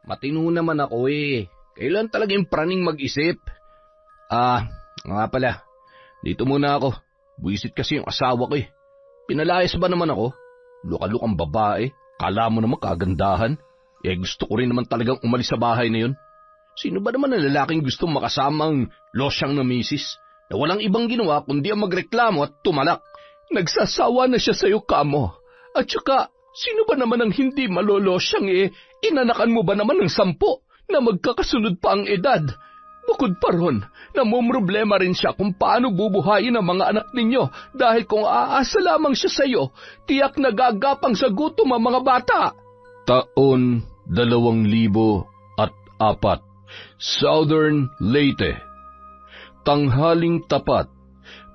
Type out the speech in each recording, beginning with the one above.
Matino naman ako eh. Kailan talaga yung praning mag-isip? Nga pala. Dito muna ako. Buwisit kasi yung asawa ko eh. Pinalayas ba naman ako? Luka-lukang babae. Kala mo naman kagandahan. Gusto ko rin naman talagang umalis sa bahay na yun. Sino ba naman ang lalaking gustong makasama ang losyang na misis? Na walang ibang ginawa kundi ang magreklamo at tumalak. Nagsasawa na siya sa'yo, kamo. At saka, sino ba naman ang hindi malolosyang inanakan mo ba naman ng 10 na magkakasunod pa ang edad? Bukod pa ron, namumroblema rin siya kung paano bubuhayin ang mga anak ninyo dahil kung aasa lamang siya sa'yo, tiyak nagagapang sa gutom ang mga bata. Taon 2004, Southern Leyte. Tanghaling tapat,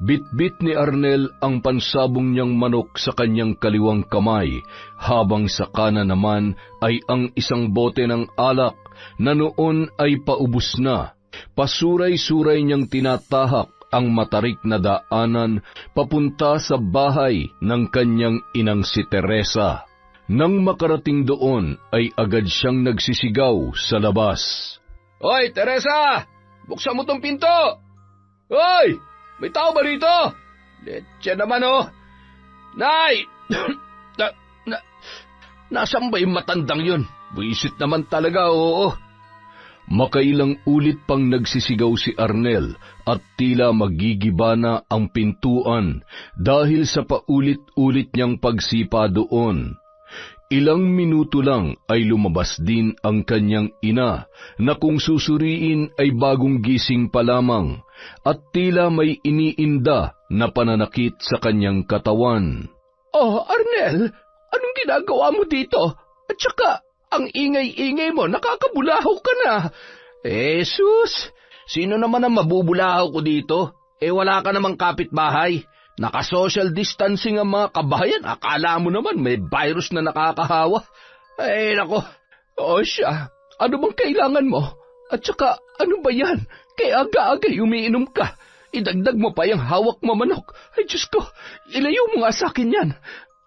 bitbit ni Arnel ang pansabong niyang manok sa kanyang kaliwang kamay, habang sa kanan naman ay ang isang bote ng alak na noon ay paubos na. Pasuray-suray niyang tinatahak ang matarik na daanan papunta sa bahay ng kanyang inang si Teresa. Nang makarating doon ay agad siyang nagsisigaw sa labas. Hoy, Teresa! Buksan mo tong pinto! Hoy! May tao ba rito? Letse naman oh! Nay! Nasaan ba yung matandang yun? Buisit naman talaga, oo. Makailang ulit pang nagsisigaw si Arnel at tila magigiba na ang pintuan dahil sa paulit-ulit niyang pagsipa doon. Ilang minuto lang ay lumabas din ang kanyang ina na kung susuriin ay bagong gising pa lamang at tila may iniinda na pananakit sa kanyang katawan. Oh, Arnel, anong ginagawa mo dito? At saka, ang ingay-ingay mo, nakakabulahaw ka na. Jesus, sino naman ang mabubulahaw ko dito? Wala ka namang kapitbahay. Naka-social distancing ang mga kabayan. Akala mo naman may virus na nakakahawa. Nako. O siya, ano bang kailangan mo? At saka, ano ba yan? Kaya aga-aga umiinom ka. Idagdag mo pa yung hawak mo manok. Ay, Diyos ko, ilayo mo nga sa akin yan.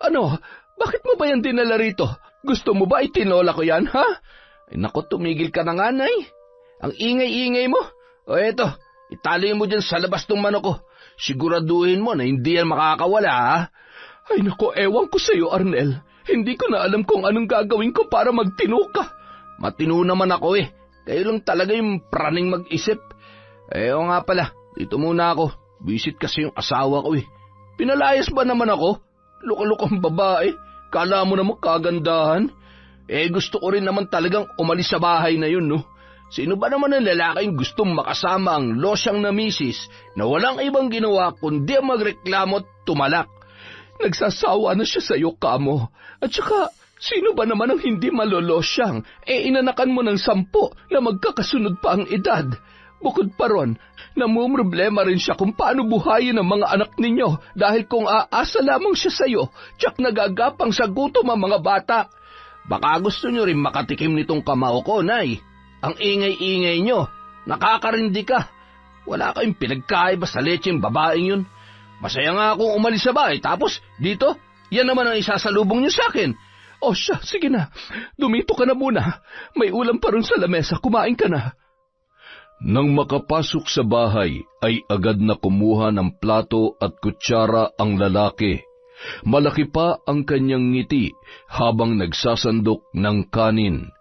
Ano, bakit mo ba yan dinala rito? Gusto mo ba itinola ko yan, ha? Nako, tumigil ka na nga, Nay. Ang ingay-ingay mo. O eto, itali mo dyan sa labas ng manok ko. Siguraduhin mo na hindi yan makakawala, ha? Ay nako, ewan ko sa'yo, Arnel. Hindi ko na alam kung anong gagawin ko para magtino ka. Matino naman ako eh. Kayo lang talaga yung praning mag-isip. O nga pala, dito muna ako. Visit kasi yung asawa ko eh. Pinalayas ba naman ako? Luka-lukang babae. Kala mo naman kagandahan. Gusto ko rin naman talagang umalis sa bahay na yun, no? Sino ba naman ang lalaking gustong makasama ang losyang na misis na walang ibang ginawa kundi ang magreklamo at tumalak? Nagsasawa na siya sa'yo, kamo. At saka, sino ba naman ang hindi malolosyang? Inanakan mo ng 10 na magkakasunod pa ang edad. Bukod pa ron, namumroblema rin siya kung paano buhayin ang mga anak ninyo dahil kung aasa lamang siya sa'yo, tiyak nagagapang sa gutom ang mga bata. Baka gusto nyo rin makatikim nitong kamao ko, Nay. Ang ingay-ingay nyo, nakakarindi ka. Wala kayong pinagkaiba sa lecheng babaeng yun. Masaya nga akong umalis sa bahay, tapos dito, yan naman ang isasalubong nyo sa akin. O siya, sige na, dumito ka na muna. May ulam pa rin sa lamesa, kumain ka na. Nang makapasok sa bahay, ay agad na kumuha ng plato at kutsara ang lalaki. Malaki pa ang kanyang ngiti habang nagsasandok ng kanin.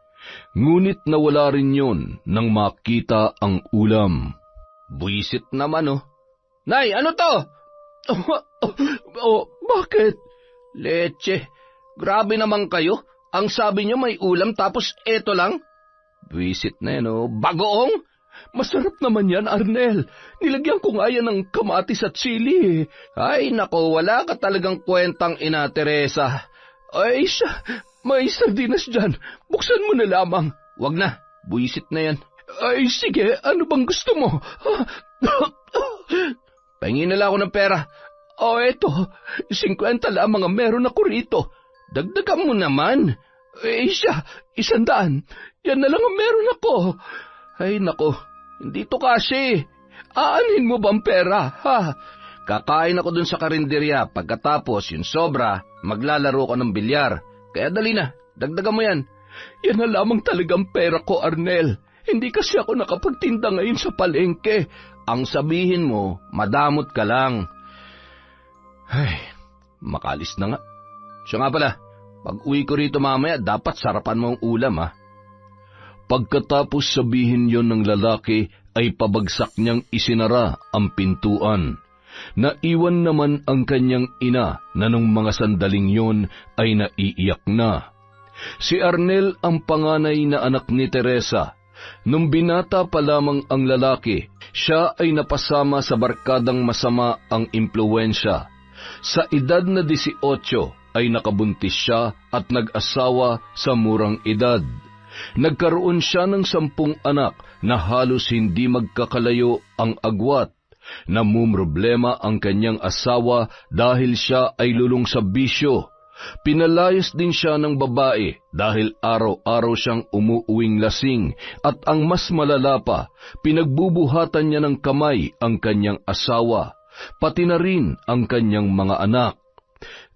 Ngunit nawala rin yon nang makita ang ulam. Buisit naman oh. Nay, ano to? Bakit? Leche, grabe naman kayo. Ang sabi niyo may ulam tapos eto lang? Buisit na yan oh. Bagoong? Masarap naman yan, Arnel. Nilagyan ko nga yan ng kamatis at sili. Ay nako, wala ka talagang kwentang ina Teresa. Ay siya, may sardinas dyan. Buksan mo na lamang. Wag na, buisit na yan. Ay sige, ano bang gusto mo? Pahingin na lang ako ng pera. Eto, 50 lamang ang meron ako rito. Dagdagan mo naman. Siya, 100. Yan na lang ang meron ako. Ay nako, hindi to kasi. Aanhin mo bang pera, ha? Kakain ako dun sa karinderya. Pagkatapos, yung sobra, maglalaro ko ng bilyar. Kaya dali na, dagdagan mo yan. Yan na lamang talagang pera ko, Arnel. Hindi kasi ako nakapagtinda ngayon sa palengke. Ang sabihin mo, madamot ka lang. Ay, makalis na nga. Siya nga pala, pag uwi ko rito mamaya, dapat sarapan mo ang ulam, ha? Pagkatapos sabihin yon ng lalaki, ay pabagsak niyang isinara ang pintuan. Naiwan naman ang kanyang ina na nung mga sandaling yon ay naiiyak na. Si Arnel ang panganay na anak ni Teresa. Nung binata pa lamang ang lalaki, siya ay napasama sa barkadang masama ang impluwensya. Sa edad na 18 ay nakabuntis siya at nag-asawa sa murang edad. Nagkaroon siya ng 10 anak na halos hindi magkakalayo ang agwat. Namumroblema ang kanyang asawa dahil siya ay lulong sa bisyo. Pinalayas din siya ng babae dahil araw-araw siyang umuuwing lasing at ang mas malala pa, pinagbubuhatan niya ng kamay ang kanyang asawa, pati na rin ang kanyang mga anak.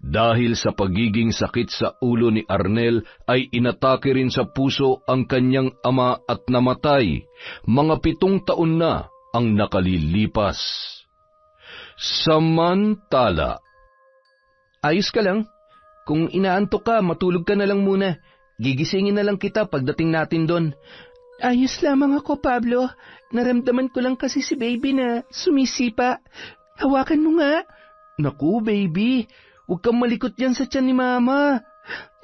Dahil sa pagiging sakit sa ulo ni Arnel ay inatake rin sa puso ang kanyang ama at namatay. Mga 7 taon na ang nakalilipas. Samantala, Ayos ka lang? Kung inaantok ka, matulog ka na lang muna. Gigisingin na lang kita pagdating natin doon. Ayos lamang ako, Pablo. Naramdaman ko lang kasi si baby na sumisipa. Hawakan mo nga. Naku, baby. Huwag kang malikot yan sa tiyan ni Mama.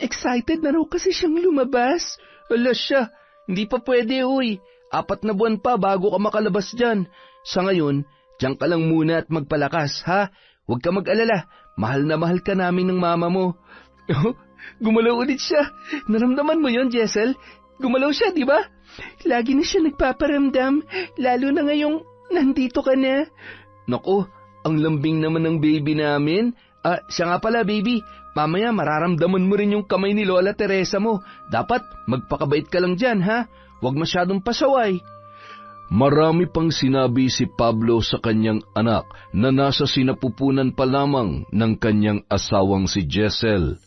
Excited na raw kasi siyang lumabas. Ala siya, hindi pa pwede, uy. 4 na buwan pa bago ka makalabas dyan. Sa ngayon, diyan ka lang muna at magpalakas, ha? Huwag ka mag-alala. Mahal na mahal ka namin ng mama mo. Oh, gumalaw ulit siya. Naramdaman mo yon, Jessel? Gumalaw siya, di ba? Lagi na siya nagpaparamdam, lalo na ngayong nandito ka na. Naku, ang lambing naman ng baby namin. Siya nga pala, baby. Mamaya mararamdaman mo rin yung kamay ni Lola Teresa mo. Dapat magpakabait ka lang dyan, ha? Huwag masyadong pasaway. marami pang sinabi si Pablo sa kanyang anak na nasa sinapupunan pa lamang ng kanyang asawang si Jessel.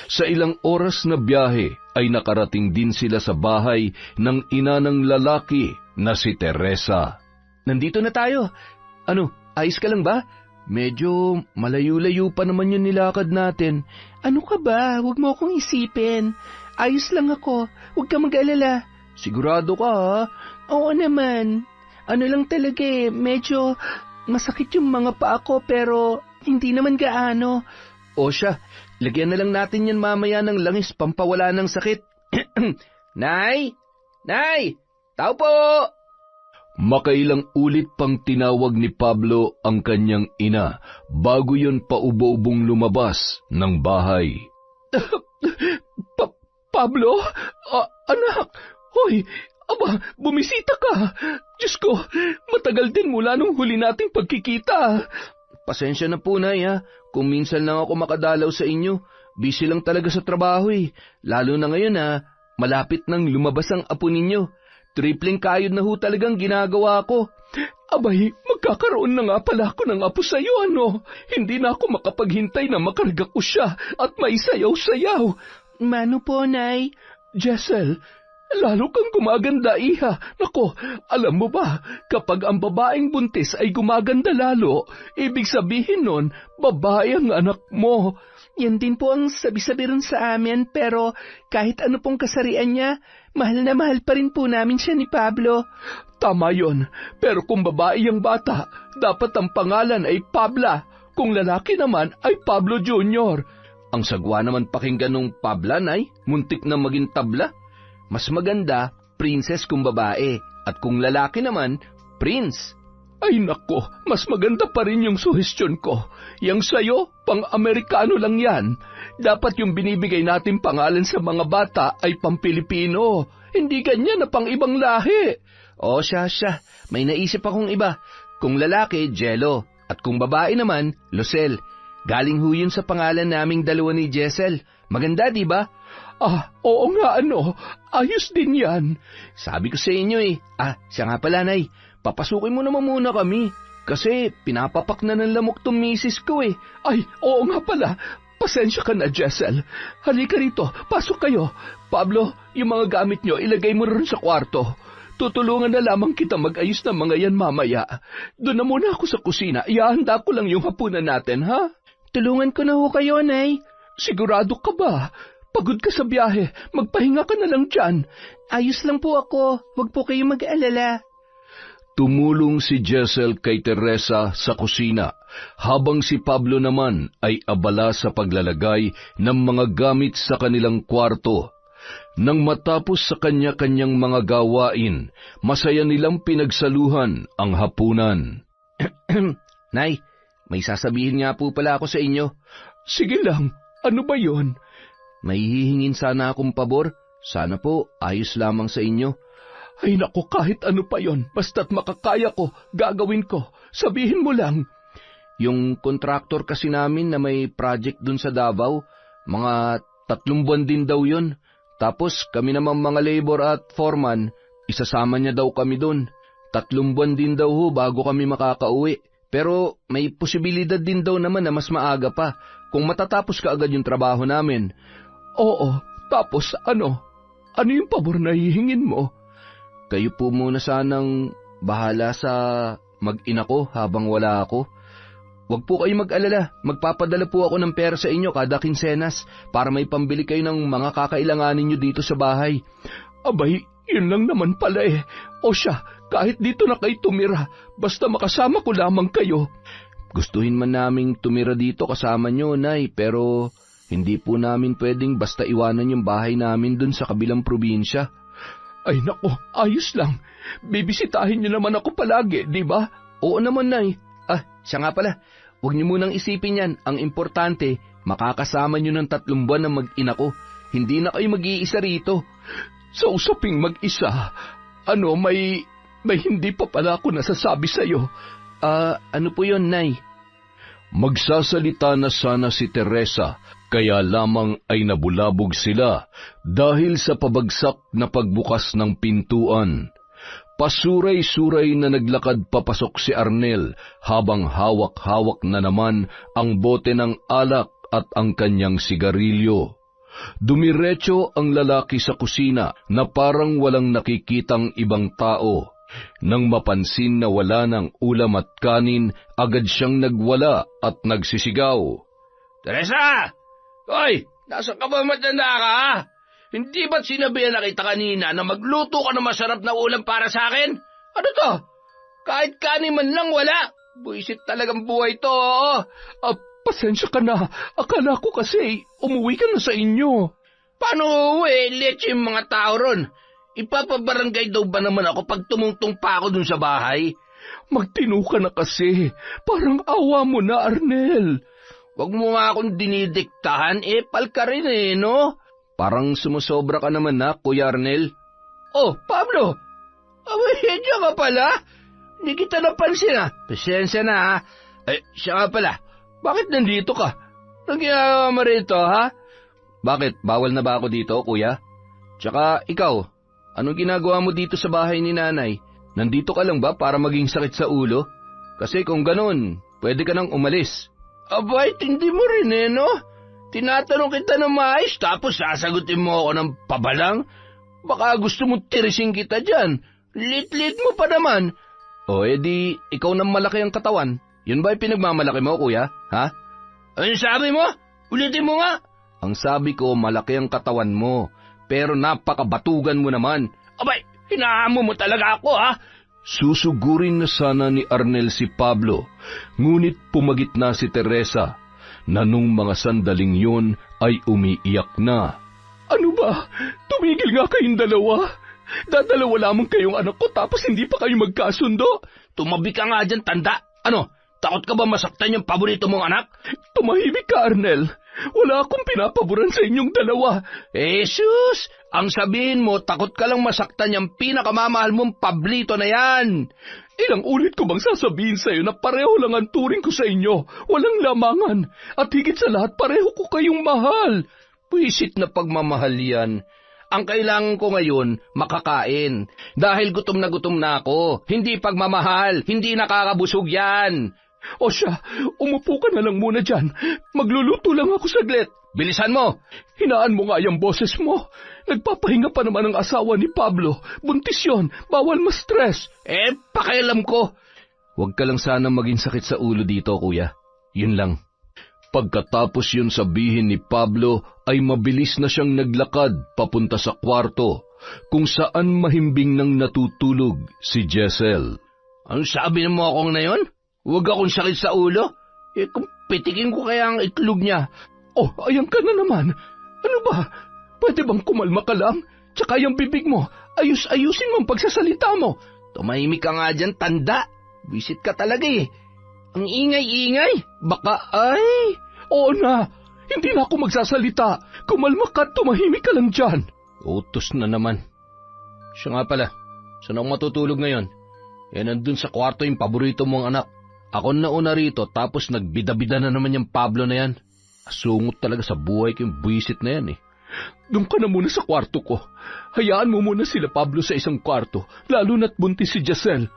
Sa ilang oras na biyahe ay nakarating din sila sa bahay ng ina ng lalaki na si Teresa. Nandito na tayo. Ano, ayos ka lang ba? Medyo malayo-layo pa naman yung nilakad natin. Ano ka ba? Huwag mo akong isipin. Ayos lang ako. Huwag ka mag-alala. Sigurado ka, ha? Oo naman. Ano lang talaga medyo masakit yung mga paa ko pero hindi naman gaano. O siya, lagyan na lang natin yan mamaya ng langis pampawala ng sakit. Nay! Nay! Tao po! Makailang ulit pang tinawag ni Pablo ang kanyang ina bago yun paubo-ubong lumabas ng bahay. Pablo? Anak! Hoy! Aba, bumisita ka! Diyos ko, matagal din mula nung huli nating pagkikita. Pasensya na po, Nay, ha? Kung minsan lang ako makadalaw sa inyo, busy lang talaga sa trabaho Lalo na ngayon malapit nang lumabas ang apo ninyo. Tripling kayod na ho talagang ginagawa ko. Abay, magkakaroon na nga pala ako ng apo sa'yo, ano? Hindi na ako makapaghintay na makarga ko siya at maisayaw-sayaw. Mano po, Nay? Jessel, lalo kang gumaganda, iha. Nako, alam mo ba, kapag ang babaeng buntis ay gumaganda lalo, ibig sabihin nun, babae ang anak mo. Yan din po ang sabi-sabi rin sa amin, pero kahit ano pong kasarian niya, mahal na mahal pa rin po namin siya ni Pablo. Tama yon, pero kung babae ang bata, dapat ang pangalan ay Pabla. Kung lalaki naman ay Pablo Jr. Ang sagwa naman pakinggan nung Pabla, Nay, muntik na maging tabla. Mas maganda, princess kung babae, at kung lalaki naman, prince. Ay nako, mas maganda pa rin yung suhestyon ko. Yang sayo, pang-Amerikano lang yan. Dapat yung binibigay natin pangalan sa mga bata ay pang-Pilipino. Hindi ganyan na pang-ibang lahi. O siya, may naisip akong iba. Kung lalaki, Jello, at kung babae naman, Lucel. Galing ho yun sa pangalan naming dalawa ni Jessel. Maganda, di ba? Oo nga ayos din yan. Sabi ko sa inyo siya nga pala, Nay. Papasukin mo naman muna kami. Kasi pinapapak na ng lamok tong misis ko Ay, oo nga pala. Pasensya ka na, Jessel. Halika rito, pasok kayo. Pablo, yung mga gamit nyo, ilagay mo rin sa kwarto. Tutulungan na lamang kita mag-ayos ng mga yan mamaya. Doon na muna ako sa kusina. Ihahanda ko lang yung hapunan natin, ha? Tulungan ko na ho kayo, Nay. Sigurado ka ba? Pagod ka sa biyahe. Magpahinga ka na lang dyan. Ayos lang po ako. Huwag po kayo mag-aalala. Tumulong si Jessel kay Teresa sa kusina, habang si Pablo naman ay abala sa paglalagay ng mga gamit sa kanilang kwarto. Nang matapos sa kanya-kanyang mga gawain, masaya nilang pinagsaluhan ang hapunan. Nay, may sasabihin nga po pala ako sa inyo. Sige lang, ano ba yon? May hihingin sana akong pabor. Sana po, ayos lamang sa inyo. Ay naku, kahit ano pa yon, basta't makakaya ko, gagawin ko. Sabihin mo lang. Yung kontraktor kasi namin na may project dun sa Davao, mga 3 buwan din daw yun. Tapos kami naman mga labor at foreman, isasama niya daw kami dun. 3 buwan din daw ho bago kami makakauwi. Pero may posibilidad din daw naman na mas maaga pa, kung matatapos ka agad yung trabaho namin. Oo, tapos ano? Ano yung pabor na hihingin mo? Kayo po muna sanang bahala sa mag-ina ko habang wala ako. Huwag po kayo mag-alala, magpapadala po ako ng pera sa inyo kada kinsenas para may pambili kayo ng mga kakailanganin nyo dito sa bahay. Abay, yun lang naman pala eh. O siya, kahit dito na kayo tumira, basta makasama ko lamang kayo. Gustuhin man naming tumira dito kasama nyo, Nay, pero hindi po namin pwedeng basta iwanan yung bahay namin dun sa kabilang probinsya. Ay nako, ayos lang. Bibisitahin niyo naman ako palagi, di ba? Oo naman, Nay. Siya nga pala. Huwag niyo munang isipin yan. Ang importante, makakasama niyo ng 3 buwan na mag-ina ko. Hindi na kayo mag-iisa rito. Sa usaping mag-isa, may hindi pa pala ako nasasabi sa'yo. Ano po yun, Nay? Magsasalita na sana si Teresa, kaya lamang ay nabulabog sila dahil sa pabagsak na pagbukas ng pintuan. Pasuray-suray na naglakad papasok si Arnel habang hawak-hawak na naman ang bote ng alak at ang kanyang sigarilyo. Dumiretso ang lalaki sa kusina na parang walang nakikitang ibang tao. Nang mapansin na wala ng ulam at kanin, agad siyang nagwala at nagsisigaw. Teresa! Hoy! Nasaan ka ba, matanda ka, ha? Hindi ba't sinabihan na kita kanina na magluto ka ng masarap na ulam para sa akin? Ano to? Kahit kanin man lang wala. Buisit talagang buhay to, oo. Pasensya ka na. Akala ko kasi umuwi ka na sa inyo. Paano uwi? Leche yung mga tao ron. Ipapabarangay daw ba naman ako pag tumungtong pa ako dun sa bahay? Magtino ka na kasi. Parang awa mo na, Arnel. Huwag mo nga akong dinidiktahan, pal ka rin no? Parang sumusobra ka naman na, Kuya Arnel. Oh, Pablo! Diyan ka pala? Hindi kita napansin Pasensya na ha. Siya nga pala. Bakit nandito ka? Anong ginagawa mo rito, ha? Bakit? Bawal na ba ako dito, Kuya? Tsaka ikaw, anong ginagawa mo dito sa bahay ni Nanay? Nandito ka lang ba para maging sakit sa ulo? Kasi kung ganun, pwede ka nang umalis. Abay, hindi mo rin no? Tinatanong kita ng maayos tapos sasagutin mo ako ng pabalang? Baka gusto mo tirisin kita dyan. Lit-lit mo pa naman. O edi, ikaw nang malaki ang katawan. Yun ba yung pinagmamalaki mo, Kuya? Ha? Ano sabi mo? Ulitin mo nga. Ang sabi ko, malaki ang katawan mo. Pero napakabatugan mo naman. Abay, hinahamon mo talaga ako, ha? Susugurin na sana ni Arnel si Pablo, ngunit pumagit na si Teresa, na nung mga sandaling yun ay umiiyak na. Ano ba? Tumigil nga kayong dalawa. Dadalawa lamang kayong anak ko tapos hindi pa kayo magkasundo. Tumabi ka nga dyan, tanda. Ano? Takot ka ba masaktan yung paborito mong anak? Tumahimik ka, Arnel. Wala akong pinapaboran sa inyong dalawa. Jesus! Ang sabihin mo, takot ka lang masaktan yung pinakamamahal mong Pablito na yan. Ilang ulit ko bang sasabihin sa'yo na pareho lang ang turing ko sa inyo, walang lamangan, at higit sa lahat pareho ko kayong mahal. Puisit na pagmamahal yan. Ang kailangan ko ngayon, makakain. Dahil gutom na ako. Hindi pagmamahal, hindi nakakabusog yan. O siya, umupo ka na lang muna dyan. Magluluto lang ako saglit. Bilisan mo! Hinaan mo nga yung boses mo. Nagpapahinga pa naman ang asawa ni Pablo. Buntis yun. Bawal ma-stress. Pakialam ko. Huwag ka lang sana maging sakit sa ulo dito, kuya. Yun lang. Pagkatapos yun sabihin ni Pablo ay mabilis na siyang naglakad papunta sa kwarto kung saan mahimbing nang natutulog si Jessel. Ang sabi mo akong na yun? Huwag akong sakit sa ulo? Kung pitikin ko kaya ang itlog niya. Oh, ayan ka na naman. Ano ba? Pwede bang kumalma ka lang? Tsaka yung bibig mo, ayus-ayusin mo ang pagsasalita mo. Tumahimik ka nga dyan, tanda. Visit ka talaga eh. Ang ingay-ingay. Baka ay... Oo na, hindi na ako magsasalita. Kumalma ka, tumahimik ka lang dyan. Utos na naman. Siya nga pala, saan ako matutulog ngayon? Nandun sa kwarto yung paborito mong anak. Ako na una rito, tapos nagbida-bida na naman yung Pablo na yan. Asungot talaga sa buhay ko yung buwisit na yan eh. Doon ka na muna sa kwarto ko. Hayaan mo muna sila Pablo sa isang kwarto, lalo na't buntis si Jessel.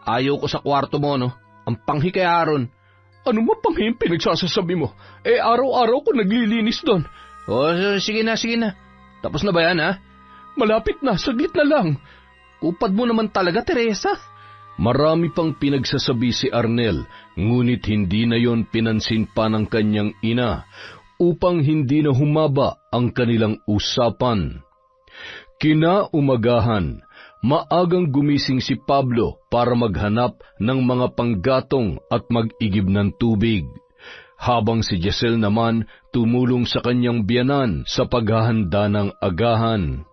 Ayaw ko sa kwarto mo, no? Ang panghi kay Aaron. Ano mapanghi yung pinagsasasabi mo? Araw-araw ko naglilinis doon. Sige na. Tapos na ba yan, ha? Malapit na, saglit na lang. Upad mo naman talaga, Teresa. Marami pang pinagsasabi si Arnel, ngunit hindi na yon pinansin pa ng kanyang ina upang hindi na humaba ang kanilang usapan. Kinaumagahan, maagang gumising si Pablo para maghanap ng mga panggatong at mag-igib ng tubig, habang si Jessel naman tumulong sa kanyang biyanan sa paghahanda ng agahan.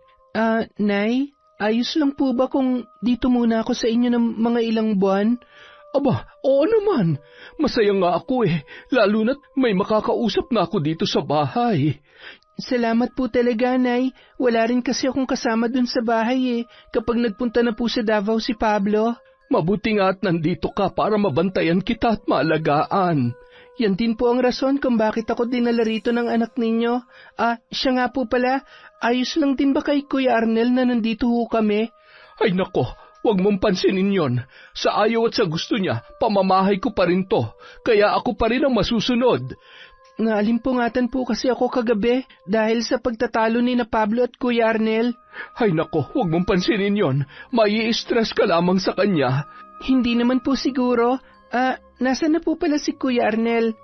Nay, ayos lang po ba kung dito muna ako sa inyo ng mga ilang buwan? Aba, oo naman. Masaya nga ako lalo na't may makakausap na ako dito sa bahay. Salamat po talaga, Nay. Wala rin kasi akong kasama dun sa bahay kapag nagpunta na po sa Davao si Pablo. Mabuti nga at nandito ka para mabantayan kita at maalagaan. Yan din po ang rason kung bakit ako dinala rito ng anak ninyo. Siya nga po pala, ayos lang din ba kay Kuya Arnel na nandito ho kami? Ay nako, huwag mong pansinin yon. Sa ayaw at sa gusto niya, pamamahay ko pa rin to. Kaya ako pa rin ang masusunod. Naalimpungatan po kasi ako kagabi dahil sa pagtatalo ni na Pablo at Kuya Arnel. Ay nako, huwag mong pansinin yon. Mai-stress ka lamang sa kanya. Hindi naman po siguro. Nasaan na po pala si Kuya Arnel?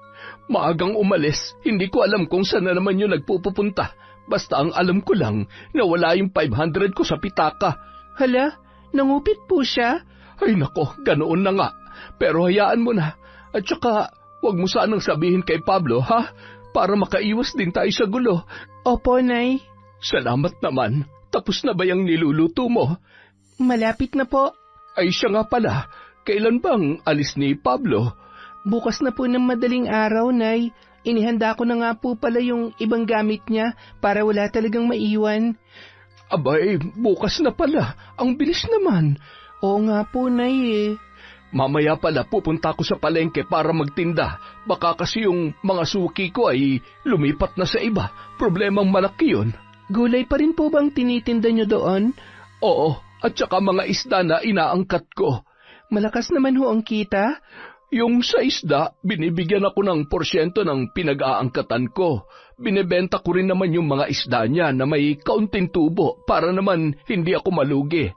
Maagang umalis. Hindi ko alam kung saan na naman yun nagpupunta. Basta ang alam ko lang na wala yung 500 ko sa pitaka. Hala, nangupit po siya? Ay nako, ganoon na nga. Pero hayaan mo na. At saka, huwag mo sanang sabihin kay Pablo, ha? Para makaiwas din tayo sa gulo. Opo, Nay. Salamat naman. Tapos na ba yung niluluto mo? Malapit na po. Ay siya nga pala. Kailan bang alis ni Pablo? Bukas na po ng madaling araw, Nay. Inihanda ko na nga po pala yung ibang gamit niya para wala talagang maiwan. Abay, bukas na pala. Ang bilis naman. Oo nga po, Nay Mamaya pala pupunta ko sa palengke para magtinda. Baka kasi yung mga suki ko ay lumipat na sa iba. Problemang malaki yun. Gulay pa rin po bang tinitinda nyo doon? Oo, at saka mga isda na inaangkat ko. Malakas naman ho ang kita. Yung sa isda, binibigyan ako ng porsyento ng pinag-aangkatan ko. Binebenta ko rin naman yung mga isda niya na may kaunting tubo para naman hindi ako malugi.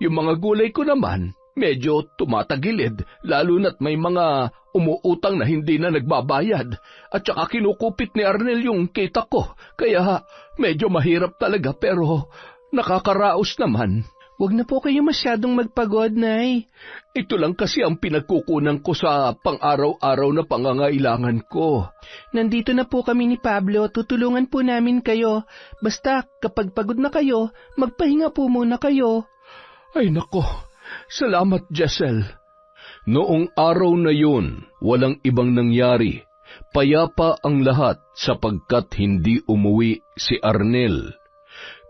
Yung mga gulay ko naman, medyo tumatagilid, lalo na't may mga umuutang na hindi na nagbabayad. At saka kinukupit ni Arnel yung kita ko, kaya medyo mahirap talaga pero nakakaraos naman. Huwag na po kayo masyadong magpagod, Nay. Ito lang kasi ang pinagkukunan ko sa pang-araw-araw na pangangailangan ko. Nandito na po kami ni Pablo, tutulungan po namin kayo. Basta kapag pagod na kayo, magpahinga po muna kayo. Ay nako, salamat Jessel. Noong araw na yun, walang ibang nangyari. Payapa ang lahat sapagkat hindi umuwi si Arnel.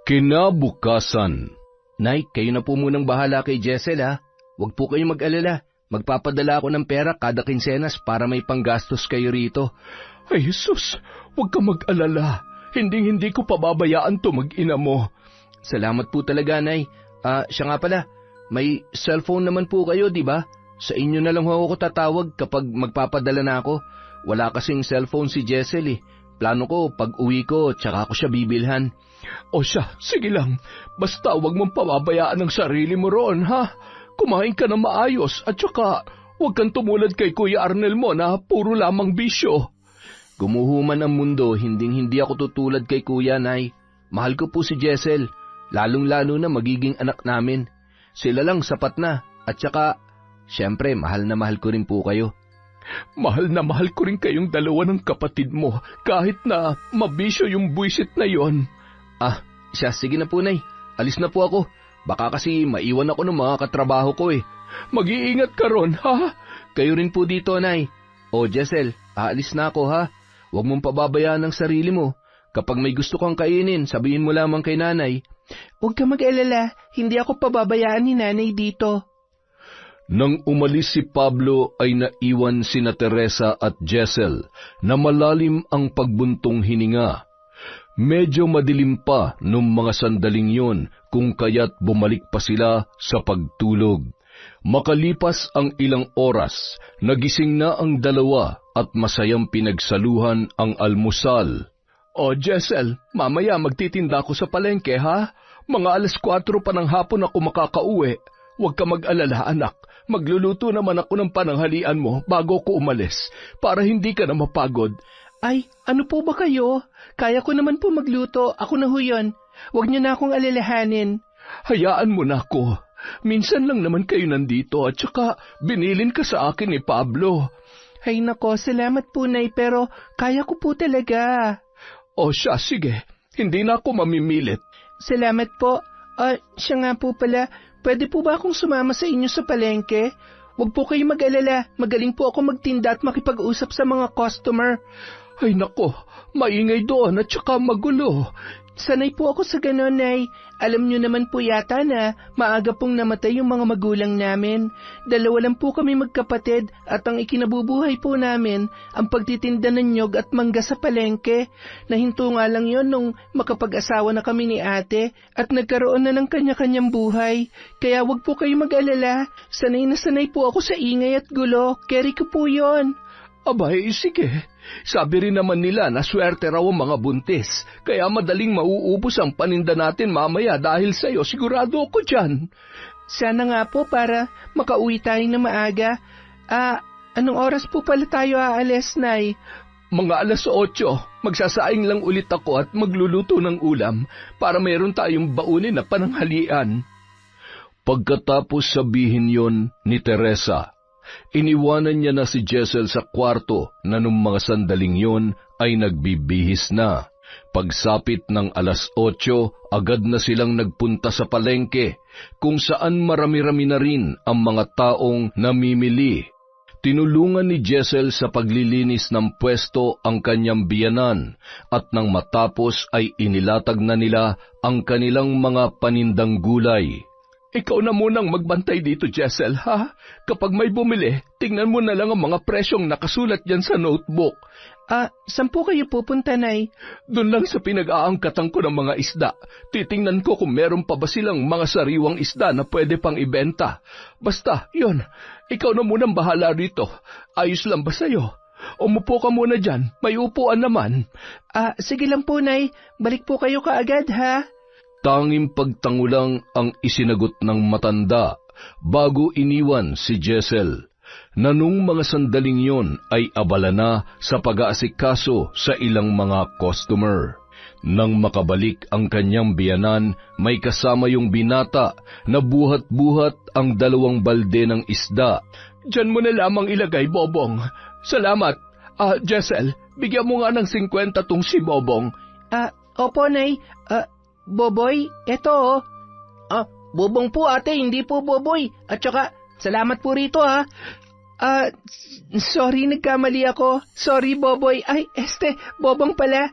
Kinabukasan, Nay, kayo na po munang bahala kay Jessel ha. Huwag po kayong mag-alala. Magpapadala ako ng pera kada kinsenas para may panggastos kayo rito. Ay Jesus, huwag ka mag-alala. Hindi ko pababayaan to mag-ina mo. Salamat po talaga, Nay. Siya nga pala, may cellphone naman po kayo, di ba? Sa inyo na lang ako tatawag kapag magpapadala na ako. Wala kasing cellphone si Jessel eh. Plano ko, pag uwi ko, tsaka ako siya bibilhan. O siya, sige lang. Basta huwag mong pababayaan ang sarili mo roon, ha? Kumain ka na maayos at tsaka huwag kang tumulad kay Kuya Arnel mo na puro lamang bisyo. Gumuhuman ang mundo, hindi ako tutulad kay Kuya, Nay. Mahal ko po si Jessel, lalong-lalo na magiging anak namin. Sila lang sapat na, at saka, syempre, mahal na mahal ko rin po kayo. Mahal na mahal ko rin kayong dalawa ng kapatid mo, kahit na mabisyo yung buwisit na yon. Sige na po, Nay. Alis na po ako. Baka kasi maiwan ako ng mga katrabaho ko eh. Mag-iingat ka ron, ha? Kayo rin po dito, Nay. O, Jessel, aalis na ako, ha? Huwag mong pababayaan ang sarili mo. Kapag may gusto kang kainin, sabihin mo lamang kay Nanay. Huwag ka mag-alala, hindi ako pababayaan ni Nanay dito. Nang umalis si Pablo ay naiwan sina Teresa at Jessel na malalim ang pagbuntong hininga. Medyo madilim pa nung mga sandaling yun kung kaya't bumalik pa sila sa pagtulog. Makalipas ang ilang oras, nagising na ang dalawa at masayang pinagsaluhan ang almusal. O Jessel, mamaya magtitinda ako sa palengke, ha? Mga 4:00 pa ng hapon ako makakauwi. Huwag ka mag-alala, anak. Magluluto naman ako ng pananghalian mo bago ko umalis, para hindi ka na mapagod. Ay, ano po ba kayo? Kaya ko naman po magluto, ako na ho yun. Huwag niyo na akong alalahanin. Hayaan mo na ako. Minsan lang naman kayo nandito at saka binilin ka sa akin ni Pablo. Ay nako, salamat po, Nay, pero kaya ko po talaga. O siya, sige. Hindi na ako mamimilit. Salamat po. Siya nga po pala, pwede po ba akong sumama sa inyo sa palengke? Huwag po kayo mag-alala, magaling po ako magtinda at makipag-usap sa mga customer. Ay nako, maingay doon at saka magulo. Sanay po ako sa ganon, Nay. Alam niyo naman po yata na maaga pong namatay yung mga magulang namin. 2 lang po kami magkapatid at ang ikinabubuhay po namin ang pagtitinda ng nyog at mangga sa palengke. Nahinto nga lang yon nung makapag-asawa na kami ni ate at nagkaroon na ng kanya-kanyang buhay. Kaya wag po kayo mag-alala. Sanay na sanay po ako sa ingay at gulo. Carry ko po yon. Abay, sige. Sabi rin naman nila na swerte raw ang mga buntis, kaya madaling mauubos ang paninda natin mamaya dahil sa'yo, sigurado ako dyan. Sana nga po para makauwi tayo na maaga. Anong oras po pala tayo aalis, Nay? Mga 8:00, magsasaing lang ulit ako at magluluto ng ulam para mayroon tayong baunin na pananghalian. Pagkatapos sabihin yon ni Teresa, iniwanan niya na si Jessel sa kwarto na nung mga sandaling yon ay nagbibihis na. Pagsapit ng 8:00, agad na silang nagpunta sa palengke, kung saan marami-rami na rin ang mga taong namimili. Tinulungan ni Jessel sa paglilinis ng pwesto ang kanyang biyanan, at nang matapos ay inilatag na nila ang kanilang mga panindang gulay. Ikaw na munang magbantay dito, Jessel, ha? Kapag may bumili, tingnan mo na lang ang mga presyong nakasulat dyan sa notebook. Saan po kayo pupunta, Nay? Doon lang sa pinag-aangkatan ko ng mga isda. Titingnan ko kung meron pa ba silang mga sariwang isda na pwede pang ibenta. Basta, yon. Ikaw na munang bahala rito. Ayos lang ba sa'yo? Umupo ka muna dyan. May upuan naman. Sige lang po, Nay. Balik po kayo kaagad, ha? Tanging pagtangulang ang isinagot ng matanda bago iniwan si Jessel, na nung mga sandaling yon ay abala na sa pag-aasikaso sa ilang mga customer. Nang makabalik ang kanyang biyanan, may kasama yung binata na buhat-buhat ang 2 balde ng isda. Diyan mo na lamang ilagay, Bobong. Salamat. Jessel, bigyan mo nga ng 50 tong si Bobong. Opo, Nay. Boboy, eto. Bobong po, ate, hindi po Boboy. At saka, salamat po rito, ha. Sorry, nagkamali ako. Sorry, Boboy. Ay, Bobong pala.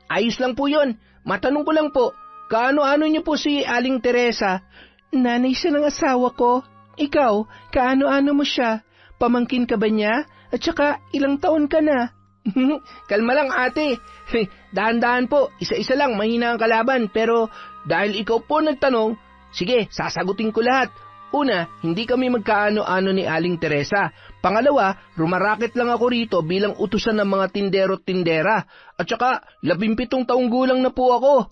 Ayos lang po yun. Matanong ko lang po, kaano-ano niyo po si Aling Teresa? Nanay siya ng asawa ko. Ikaw, kaano-ano mo siya? Pamangkin ka ba niya? At saka, ilang taon ka na? Kalma lang, ate. Dahan-dahan po, isa-isa lang, mahina ang kalaban. Pero dahil ikaw po nagtanong, sige, sasagutin ko lahat. Una, hindi kami magkaano-ano ni Aling Teresa. Pangalawa, rumaraket lang ako rito bilang utusan ng mga tindero-tindera. At saka, 17 taong gulang na po ako.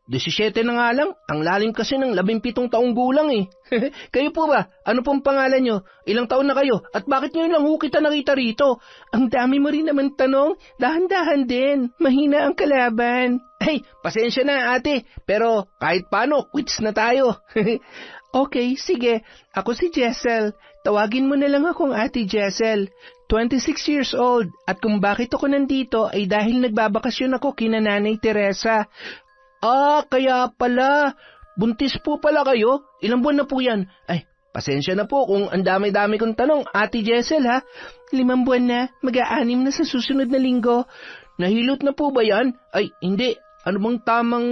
17 na nga lang. Ang lalim kasi ng 17 taong gulang eh. Kayo po ba? Ano pong pangalan nyo? Ilang taon na kayo? At bakit nyo lang kita nakita rito? Ang dami mo rin naman tanong. Dahan-dahan din. Mahina ang kalaban. Ay, pasensya na ate. Pero kahit paano, quits na tayo. Okay, sige. Ako si Jessel. Tawagin mo na lang akong Ate Jessel. 26 years old. At kung bakit ako nandito ay dahil nagbabakasyon ako kina Nanay Teresa. Kaya pala. Buntis po pala kayo? Ilang buwan na po yan? Ay, pasensya na po kung ang dami-dami kong tanong, Ate Jessel ha. 5 buwan na. Mag-6 na sa susunod na linggo. Nahilot na po ba yan? Ay, hindi. Ano bang tamang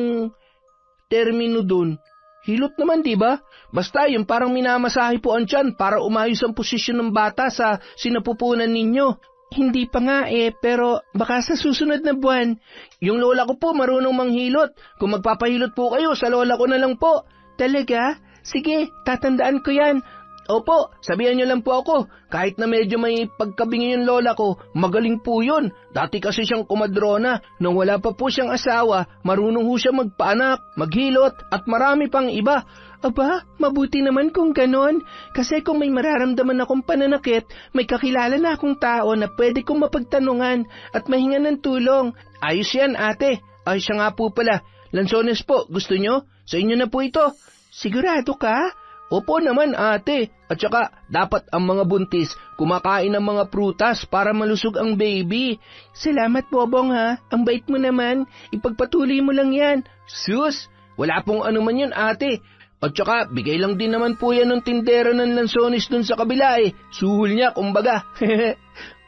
termino dun? Hilot naman, di ba? Basta yung parang minamasahe po ang tiyan para umayos ang posisyon ng bata sa sinapupunan ninyo. Hindi pa nga pero baka sa susunod na buwan. Yung lola ko po marunong manghilot. Kung magpapahilot po kayo, sa lola ko na lang po. Talaga? Sige, tatandaan ko yan. Opo, sabihan niyo lang po ako. Kahit na medyo may pagkabingi yung lola ko, magaling po yun. Dati kasi siyang kumadrona. Nung wala pa po siyang asawa, marunong ho siya magpaanak, maghilot, at marami pang iba. Aba, mabuti naman kung ganon. Kasi kung may mararamdaman akong pananakit, may kakilala na akong tao na pwede kong mapagtanungan at mahingan ng tulong. Ayos yan, ate. Ay, siya nga po pala. Lansones po, gusto nyo? Sa inyo na po ito. Sigurado ka? Opo naman ate, at saka dapat ang mga buntis kumakain ng mga prutas para malusog ang baby. Salamat Bobong ha, ang bait mo naman, ipagpatuloy mo lang yan. Sus, wala pong ano man yun ate. At saka bigay lang din naman po yan ng tindera ng lansones dun sa kabila suhol niya kumbaga.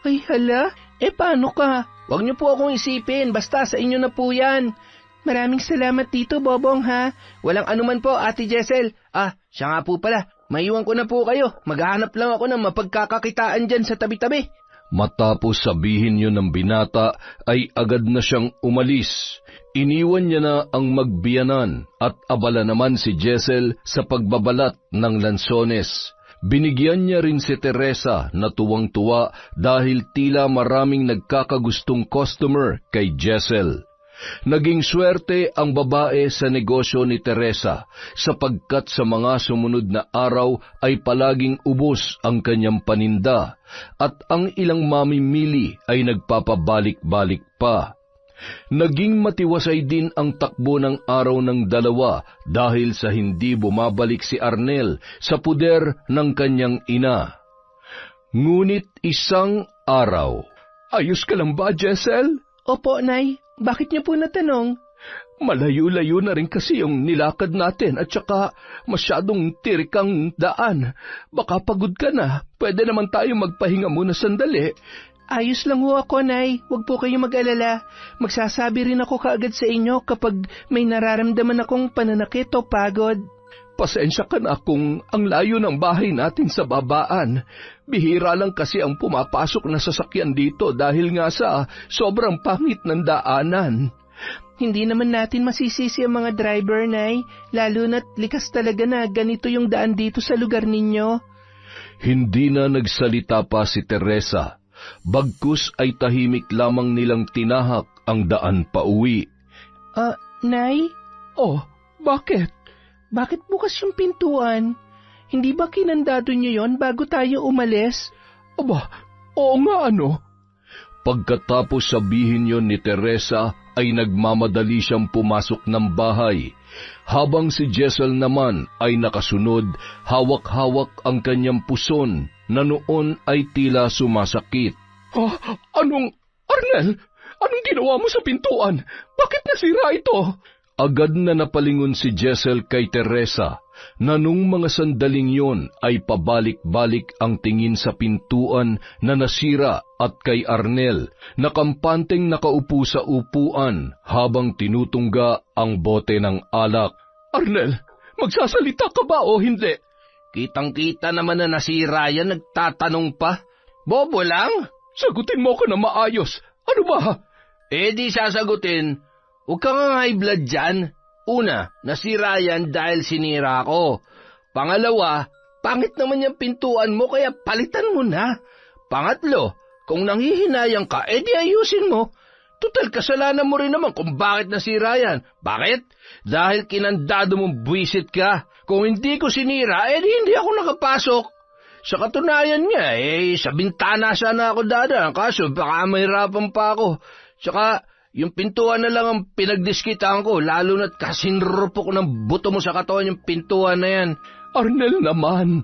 Ay hala, paano ka? Huwag niyo po akong isipin, basta sa inyo na po yan. Maraming salamat dito, Bobong, ha? Walang anuman po, Ate Jessel. Siya nga po pala. Maiwan ko na po kayo. Maghahanap lang ako ng mapagkakakitaan dyan sa tabi-tabi. Matapos sabihin yun ng binata, ay agad na siyang umalis. Iniwan niya na ang magbiyanan at abala naman si Jessel sa pagbabalat ng lansones. Binigyan niya rin si Teresa na tuwang-tuwa dahil tila maraming nagkakagustong customer kay Jessel. Naging swerte ang babae sa negosyo ni Teresa sapagkat sa mga sumunod na araw ay palaging ubos ang kanyang paninda at ang ilang mamimili ay nagpapabalik-balik pa. Naging matiwasay din ang takbo ng araw ng dalawa dahil sa hindi bumabalik si Arnel sa puder ng kanyang ina. Ngunit isang araw. Ayos ka lang ba, Jessel? Opo, Nay. Bakit niyo po natanong? Malayo-layo na rin kasi yung nilakad natin at saka masyadong tirikang daan. Baka pagod ka na. Pwede naman tayo magpahinga muna sandali. Ayos lang ho ako, Nay. Huwag po kayo mag-alala. Magsasabi rin ako kaagad sa inyo kapag may nararamdaman akong pananakit o pagod. Pasensya ka na kung ang layo ng bahay natin sa babaan. Bihira lang kasi ang pumapasok na sasakyan dito dahil nga sa sobrang pangit ng daanan. Hindi naman natin masisisi ang mga driver, Nay. Lalo na't likas talaga na ganito yung daan dito sa lugar ninyo. Hindi na nagsalita pa si Teresa. Bagkus ay tahimik lamang nilang tinahak ang daan pauwi. Nay? Oh, bakit? Bakit bukas yung pintuan? Hindi ba kinandado niyo yon bago tayo umalis? Aba, oo nga ano. Pagkatapos sabihin yon ni Teresa, ay nagmamadali siyang pumasok ng bahay. Habang si Jessel naman ay nakasunod, hawak-hawak ang kanyang puson na noon ay tila sumasakit. Arnel? Anong ginawa mo sa pintuan? Bakit nasira ito? Agad na napalingon si Jessel kay Teresa na nung mga sandaling yon ay pabalik-balik ang tingin sa pintuan na nasira at kay Arnel na kampanteng nakaupo sa upuan habang tinutungga ang bote ng alak. Arnel, magsasalita ka ba o hindi? Kitang-kita naman na nasira yan, nagtatanong pa. Bobo lang? Sagutin mo ko na maayos. Ano ba? Di sasagutin. Huwag ka nga high blood dyan. Una, nasira yan dahil sinira ko. Pangalawa, Pangit naman yung pintuan mo kaya palitan mo na. Pangatlo, kung nanghihinayang ka, edi ayusin mo. Tutal, kasalanan mo rin naman kung bakit nasira yan. Bakit? Dahil kinandado mong buwisit ka. Kung hindi ko sinira, edi hindi ako nakapasok. Sa katunayan nga, sa bintana sana ako dadaan, kaso baka mahirapan pa ako. Tsaka, yung pintuan na lang ang pinagdiskitaan ko, lalo na't kasinrupok ng buto mo sa katawan yung pintuan na yan. Arnel naman,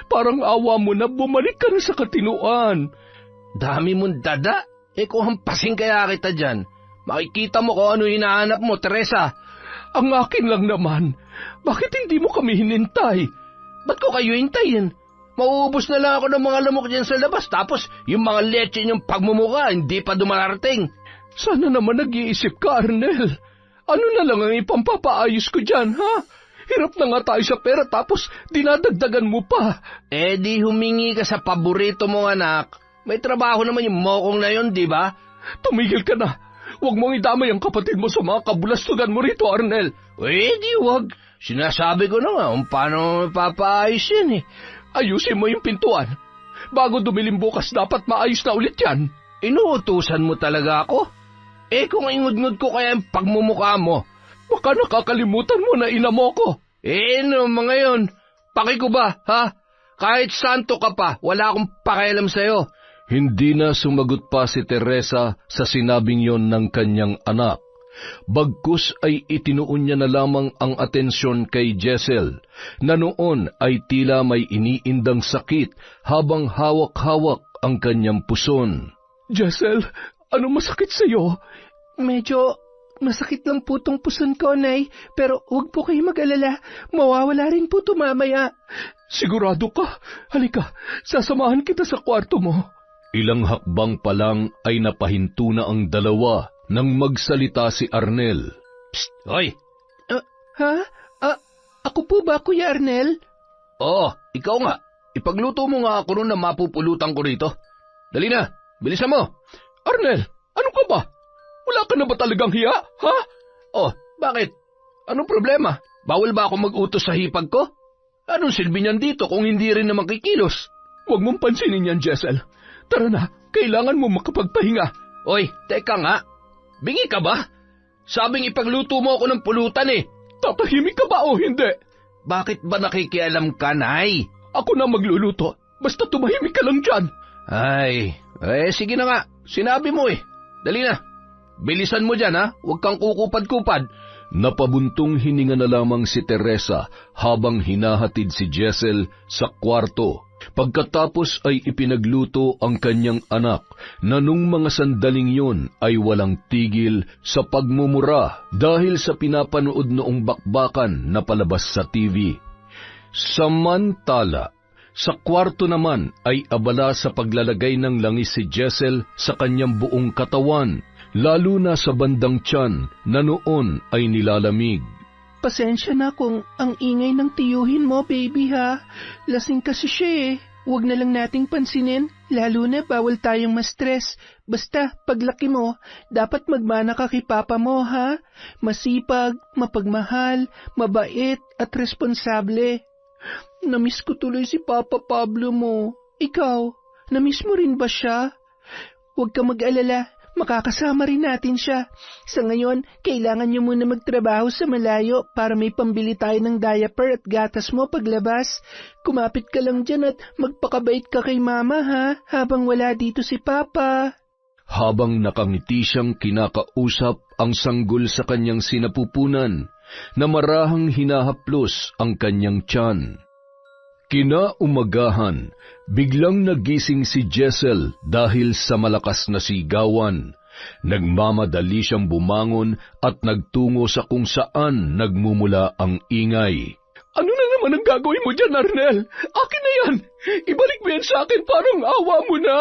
parang awa mo na bumalik ka na sa katinuan. Dami mong dada. Kung hampasin kaya kita dyan, makikita mo kung ano hinahanap mo, Teresa. Ang akin lang naman, bakit hindi mo kami hinintay? Ba't ko kayo hintayin? Mauubos na lang ako ng mga lamok dyan sa labas, tapos yung mga leche niyong pagmumuka, hindi pa dumarating. Sana naman nag-iisip ka, Arnel. Ano na lang ang ipampapaayos ko dyan, ha? Hirap na nga tayo sa pera, tapos dinadagdagan mo pa. Di humingi ka sa paborito mong anak. May trabaho naman yung mokong na yun, di ba? Tumigil ka na. Huwag mong idamay ang kapatid mo sa mga kabulastugan mo rito, Arnel. Di wag. Sinasabi ko na nga kung paano mapapaayos yan. Ayusin mo yung pintuan. Bago dumilim bukas, dapat maayos na ulit yan. Inuutusan mo talaga ako? Kung ingud-ngud ko kaya ang pagmumukha mo. Baka nakakalimutan mo na ina mo ko. No, mga yun. Paki ko ba, ha? Kahit santo ka pa, wala akong pakialam sa'yo. Hindi na sumagot pa si Teresa sa sinabing yon ng kanyang anak. Bagkus ay itinuon niya na lamang ang atensyon kay Jessel, na noon ay tila may iniindang sakit habang hawak-hawak ang kanyang puson. Jessel, ano masakit sa iyo? Medyo masakit lang po tong puson ko, Nay, pero huwag po kayo mag-alala. Mawawala rin po ito mamaya. Sigurado ka? Halika, sasamahan kita sa kwarto mo. Ilang hakbang pa lang ay napahinto na ang dalawa nang magsalita si Arnel. Psst! Hoy! Ako po ba, Kuya Arnel? Oo, ikaw nga. Ipagluto mo nga ako nun na mapupulutan ko rito. Dali na, bilisan mo. Arnel, ano ka ba? Wala ka na ba talagang hiya, ha? Bakit? Anong problema? Bawal ba ako mag-utos sa hipag ko? Anong silbi niyan dito kung hindi rin na makikilos? Huwag mong pansinin yan, Jessel. Tara na, kailangan mo makapagpahinga. Oy, teka nga. Bingi ka ba? Sabing ipagluto mo ako ng pulutan Tatahimik ka ba o hindi? Bakit ba nakikialam ka, Nay? Ako na magluluto. Basta tumahimik ka lang dyan. Sige na nga. Sinabi mo Dali na. Bilisan mo dyan, ha? Huwag kang kukupad-kupad. Napabuntong hininga na lamang si Teresa habang hinahatid si Jessel sa kwarto. Pagkatapos ay ipinagluto ang kanyang anak na nung mga sandaling yun ay walang tigil sa pagmumura dahil sa pinapanood noong bakbakan na palabas sa TV. Samantala, sa kwarto naman ay abala sa paglalagay ng langis si Jessel sa kanyang buong katawan, lalo na sa bandang tiyan na noon ay nilalamig. Pasensya na kung ang ingay ng tiyuhin mo, baby, ha? Lasing kasi siya Huwag na lang nating pansinin, lalo na bawal tayong ma-stress. Basta, paglaki mo, dapat magmana ka kay papa mo, ha? Masipag, mapagmahal, mabait, at responsable. Namiss ko tuloy si Papa Pablo mo. Ikaw, namiss mo rin ba siya? Huwag ka mag-alala, makakasama rin natin siya. Sa ngayon, kailangan niyo muna magtrabaho sa malayo para may pambili tayo ng diaper at gatas mo paglabas. Kumapit ka lang dyan at magpakabait ka kay Mama, ha? Habang wala dito si Papa. Habang nakangiti siyang kinakausap ang sanggol sa kanyang sinapupunan, na marahang hinahaplos ang kanyang tiyan. Kinaumagahan, biglang nagising si Jessel dahil sa malakas na sigawan. Nagmamadali siyang bumangon at nagtungo sa kung saan nagmumula ang ingay. Ano na naman ang gagawin mo dyan, Arnel? Akin na yan! Ibalik mo yan sa akin, parang awa mo na!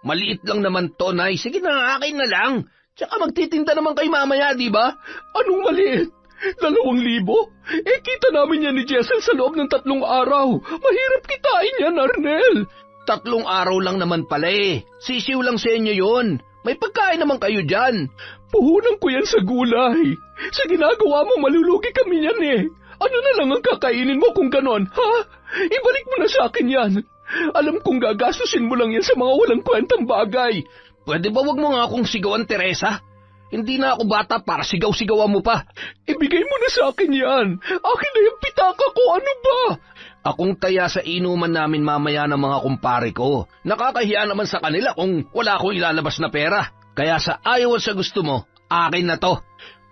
Maliit lang naman to, Nay. Sige na, akin na lang. Tsaka magtitinda naman kay mamaya, di ba? Anong maliit? 2,000? Kita namin yan ni Jessel sa loob ng 3 araw. Mahirap kitain yan, Arnel. 3 araw lang naman pala Sisiw lang sa inyo yun. May pagkain naman kayo dyan. Puhunan ko yan sa gulay. Sa ginagawa mo, malulugi kami yan Ano na lang ang kakainin mo kung ganon, ha? Ibalik mo na sa akin yan. Alam kong gagastusin mo lang yan sa mga walang kwentang bagay. Pwede ba wag mo nga akong sigawan, Teresa? Hindi na ako bata para sigaw-sigawan mo pa. Ibigay mo na sa akin yan. Akin na yung pitaka ko, ano ba? Akong taya sa inuman namin mamaya ng mga kumpare ko. Nakakahiya naman sa kanila kung wala akong ilalabas na pera. Kaya sa ayaw sa gusto mo, akin na to.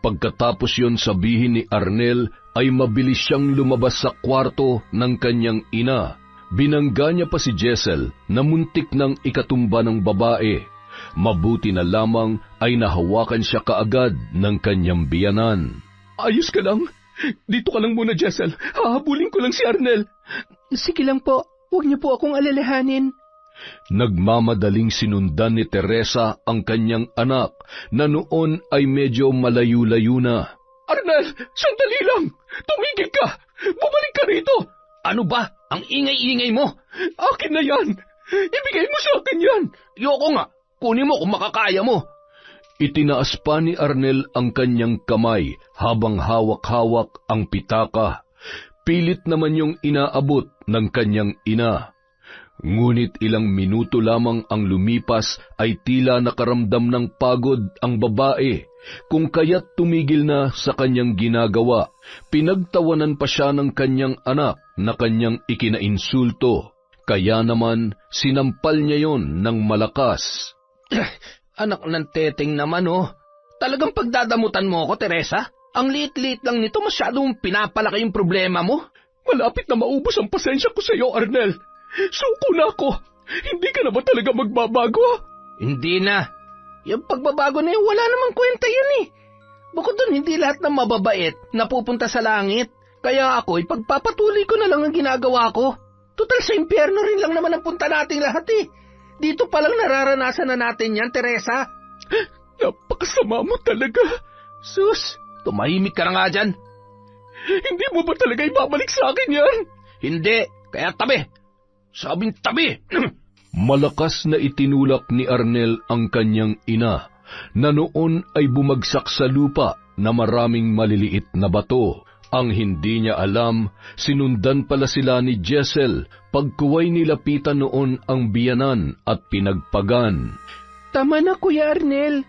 Pagkatapos yon sabihin ni Arnel ay mabilis siyang lumabas sa kwarto ng kanyang ina. Binangga niya pa si Jessel na muntik ng ikatumba ng babae. Mabuti na lamang ay nahawakan siya kaagad ng kanyang biyanan. Ayos ka lang? Dito ka lang muna, Jessel. Hahabulin ko lang si Arnel. Sige lang po, huwag niyo po akong alalahanin. Nagmamadaling sinundan ni Teresa ang kanyang anak na noon ay medyo malayo-layo na. Arnel, sandali lang! Tumigil ka! Bumalik ka rito! Ano ba? Ang ingay-ingay mo? Akin na yan! Ibigay mo sa akin yan! Yoko nga! Kunin mo kung makakaya mo. Itinaas pa ni Arnel ang kanyang kamay habang hawak-hawak ang pitaka. Pilit naman yung inaabot ng kanyang ina. Ngunit ilang minuto lamang ang lumipas ay tila nakaramdam ng pagod ang babae, kung kaya't tumigil na sa kanyang ginagawa. Pinagtawanan pa siya ng kanyang anak na kanyang ikinainsulto. Kaya naman sinampal niya yon ng malakas. Anak ng teteng naman, oh. Talagang pagdadamutan mo ako, Teresa? Ang liit-liit lang nito, masyadong pinapalaki yung problema mo. Malapit na maubos ang pasensya ko sa iyo, Arnel. Suko na ako. Hindi ka na ba talaga magbabago? Hindi na. Yung pagbabago na yun, wala namang kwenta yan eh. Bukod doon, hindi lahat ng mababait napupunta sa langit. Kaya ako, ipagpapatuloy ko na lang ang ginagawa ko. Total sa impyerno rin lang naman ang punta nating lahat eh. Dito palang nararanasan na natin yan, Teresa. Napakasama mo talaga. Sus, tumahimik ka na nga dyan. Hindi mo ba talaga ibabalik sa akin yan? Hindi, kaya tabi. Sabing tabi. Malakas na itinulak ni Arnel ang kanyang ina, na noon ay bumagsak sa lupa na maraming maliliit na bato. Ang hindi niya alam, sinundan pala sila ni Jessel pagkuway nilapitan noon ang biyanan at pinagpagan. Tama na, Kuya Arnel.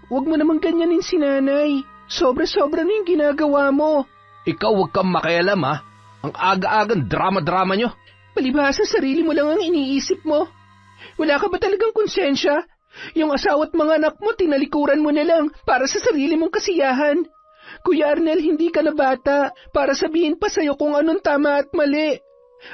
Huwag mo naman ganyanin si nanay. Sobra-sobra na yung ginagawa mo. Ikaw huwag kang makialam, ha? Ang aga-agang drama-drama nyo. Palibhasa sarili mo lang ang iniisip mo. Wala ka ba talagang konsensya? Yung asawa at mga anak mo, tinalikuran mo na lang para sa sarili mong kasiyahan. Kuya Arnel, hindi ka na bata para sabihin pa sa'yo kung anong tama at mali.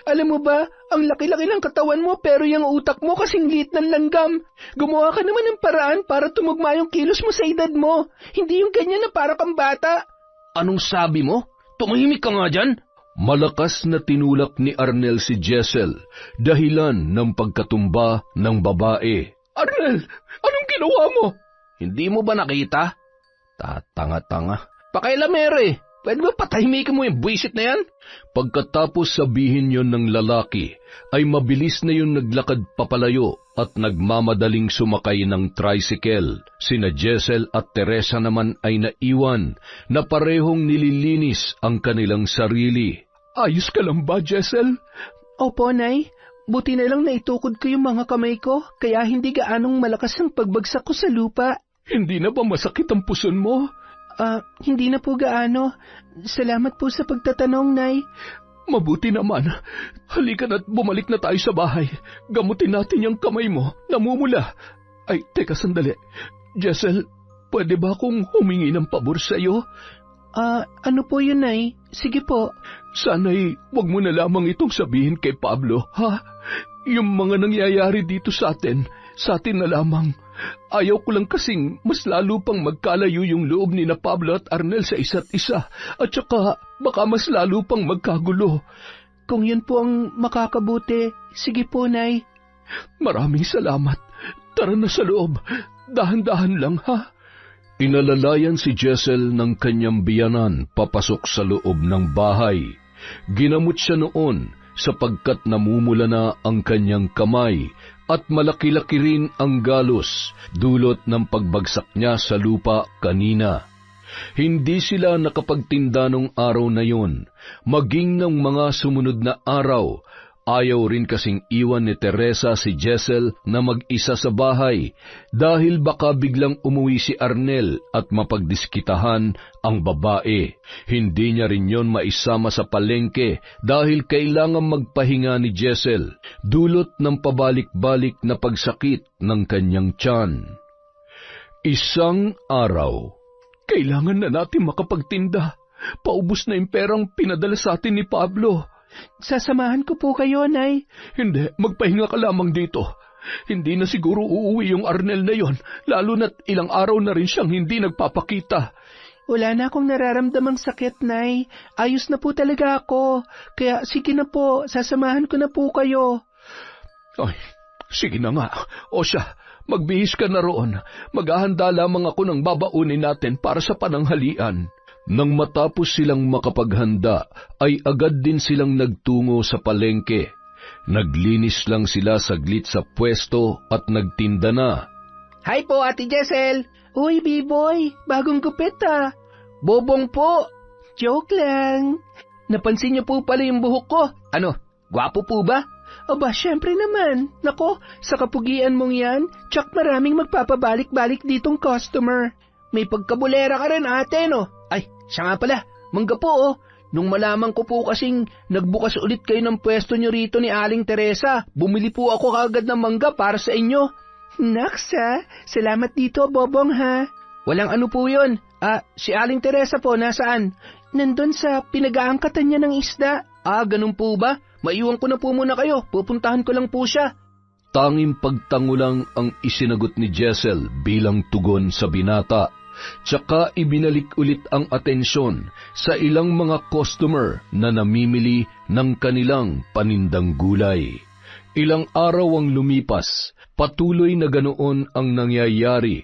Alam mo ba, ang laki-laki ng katawan mo pero yung utak mo kasing liit ng langgam. Gumawa ka naman ng paraan para tumugma yung kilos mo sa edad mo. Hindi yung ganyan na para kang bata. Anong sabi mo? Tumahimik ka nga dyan. Malakas na tinulak ni Arnel si Jessel, dahilan ng pagkatumba ng babae. Arnel, anong ginawa mo? Hindi mo ba nakita? Tatanga-tanga. Pakailamero eh. Pwede ba patahimikin mo yung buwisit na yan? Pagkatapos sabihin yon ng lalaki, ay mabilis na yung naglakad papalayo at nagmamadaling sumakay ng tricycle. Sina Jessel at Teresa naman ay naiwan na parehong nililinis ang kanilang sarili. Ayos ka lang ba, Jessel? Opo, Nay. Buti na lang naitukod ko yung mga kamay ko, kaya hindi gaanong malakas ang pagbagsak ko sa lupa. Hindi na ba masakit ang puson mo? Hindi na po gaano. Salamat po sa pagtatanong, Nay. Mabuti naman. Halika na't bumalik na tayo sa bahay. Gamutin natin yung kamay mo. Namumula. Ay, teka sandali. Jessel, pwede ba akong humingi ng pabor sa'yo? Ano po yun, Nay? Sige po. Sana'y wag mo na lamang itong sabihin kay Pablo, ha? Yung mga nangyayari dito sa atin na lamang. Ayaw ko lang kasing mas lalo pang magkalayo yung loob ni na Pablo at Arnel sa isa't isa, at saka baka mas lalo pang magkagulo. Kung yun po ang makakabuti, sige po, Nay. Maraming salamat. Tara na sa loob. Dahan-dahan lang, ha? Inalalayan si Jessel ng kanyang biyanan papasok sa loob ng bahay. Ginamot siya noon sapagkat namumula na ang kanyang kamay at malaki-laki rin ang galos dulot ng pagbagsak niya sa lupa kanina. Hindi sila nakapagtinda nung araw na yun, maging ng mga sumunod na araw. Ayaw rin kasing iwan ni Teresa si Jessel na mag-isa sa bahay dahil baka biglang umuwi si Arnel at mapagdiskitahan ang babae. Hindi niya rin yon maisama sa palengke dahil kailangan magpahinga ni Jessel, dulot ng pabalik-balik na pagsakit ng kanyang tiyan. Isang araw, kailangan na natin makapagtinda. Paubos na yung perang pinadala sa atin ni Pablo. Sasamahan ko po kayo, Nay. Hindi, magpahinga ka lamang dito. Hindi na siguro uuwi yung Arnel na yon, lalo na't ilang araw na rin siyang hindi nagpapakita. Wala na akong nararamdamang sakit, Nay. Ayos na po talaga ako. Kaya sige na po, sasamahan ko na po kayo. Ay, sige na nga. O siya, magbihis ka na roon. Maghahanda lamang ako ng babaunin natin para sa pananghalian. Nang matapos silang makapaghanda, ay agad din silang nagtungo sa palengke. Naglinis lang sila saglit sa pwesto at nagtinda na. Hi po, Ate Jessel. Uy, B-boy, bagong gupit ah. Bobong po. Joke lang. Napansin niyo po pala yung buhok ko. Ano, gwapo po ba? Aba, syempre naman. Nako, sa kapugian mong yan, tsak maraming magpapabalik-balik ditong customer. May pagkabulera ka rin, ate, no? Ay, siya nga pala, mangga po, oh. Nung malaman ko po kasing nagbukas ulit kayo ng pwesto nyo rito ni Aling Teresa, bumili po ako kagad ng mangga para sa inyo. Naksa, salamat dito, Bobong, ha? Walang ano po yun. Si Aling Teresa po, nasaan? Nandun sa pinag-aangkatan niya ng isda. Ganun po ba? Maiwan ko na po muna kayo, pupuntahan ko lang po siya. Tanging pagtango lang ang isinagot ni Jessel bilang tugon sa binata. Tsaka ibinalik ulit ang atensyon sa ilang mga customer na namimili ng kanilang panindang gulay. Ilang araw ang lumipas, patuloy na ganoon ang nangyayari.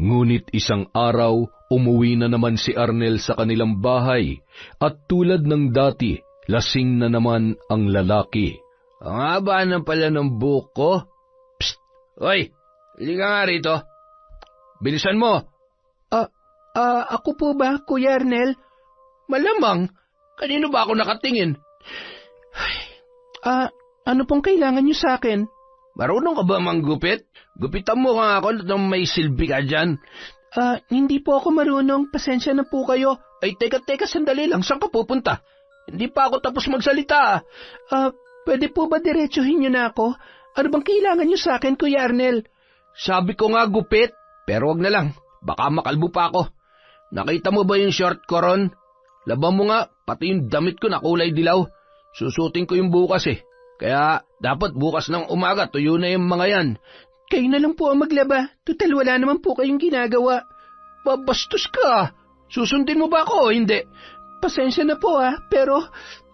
Ngunit isang araw, umuwi na naman si Arnel sa kanilang bahay at tulad ng dati, lasing na naman ang lalaki. Ang haba na pala ng buhok ko. Psst! Hoy! Hindi ka nga rito. Bilisan mo! Ako po ba, Kuya Arnel? Malamang. Kanino ba ako nakatingin? Ano pong kailangan niyo sa akin? Marunong ka ba manggupit? Gupitan mo nga ako nang may silbi ka dyan. Hindi po ako marunong. Pasensya na po kayo. Ay, teka, sandali lang. Saan ka pupunta? Hindi pa ako tapos magsalita. Pwede po ba diretsuhin niyo na ako? Ano bang kailangan niyo sa akin, Kuya Arnel? Sabi ko nga gupit, pero wag na lang. Baka makalbo pa ako. Nakita mo ba yung short ko ron? Laban mo nga, pati yung damit ko na kulay dilaw. Susutin ko yung bukas eh. Kaya dapat bukas ng umaga, tuyo na yung mga yan. Kayo na lang po ang maglaba. Tutal wala naman po kayong ginagawa. Babastos ka. Susundin mo ba ako o hindi? Pasensya na po pero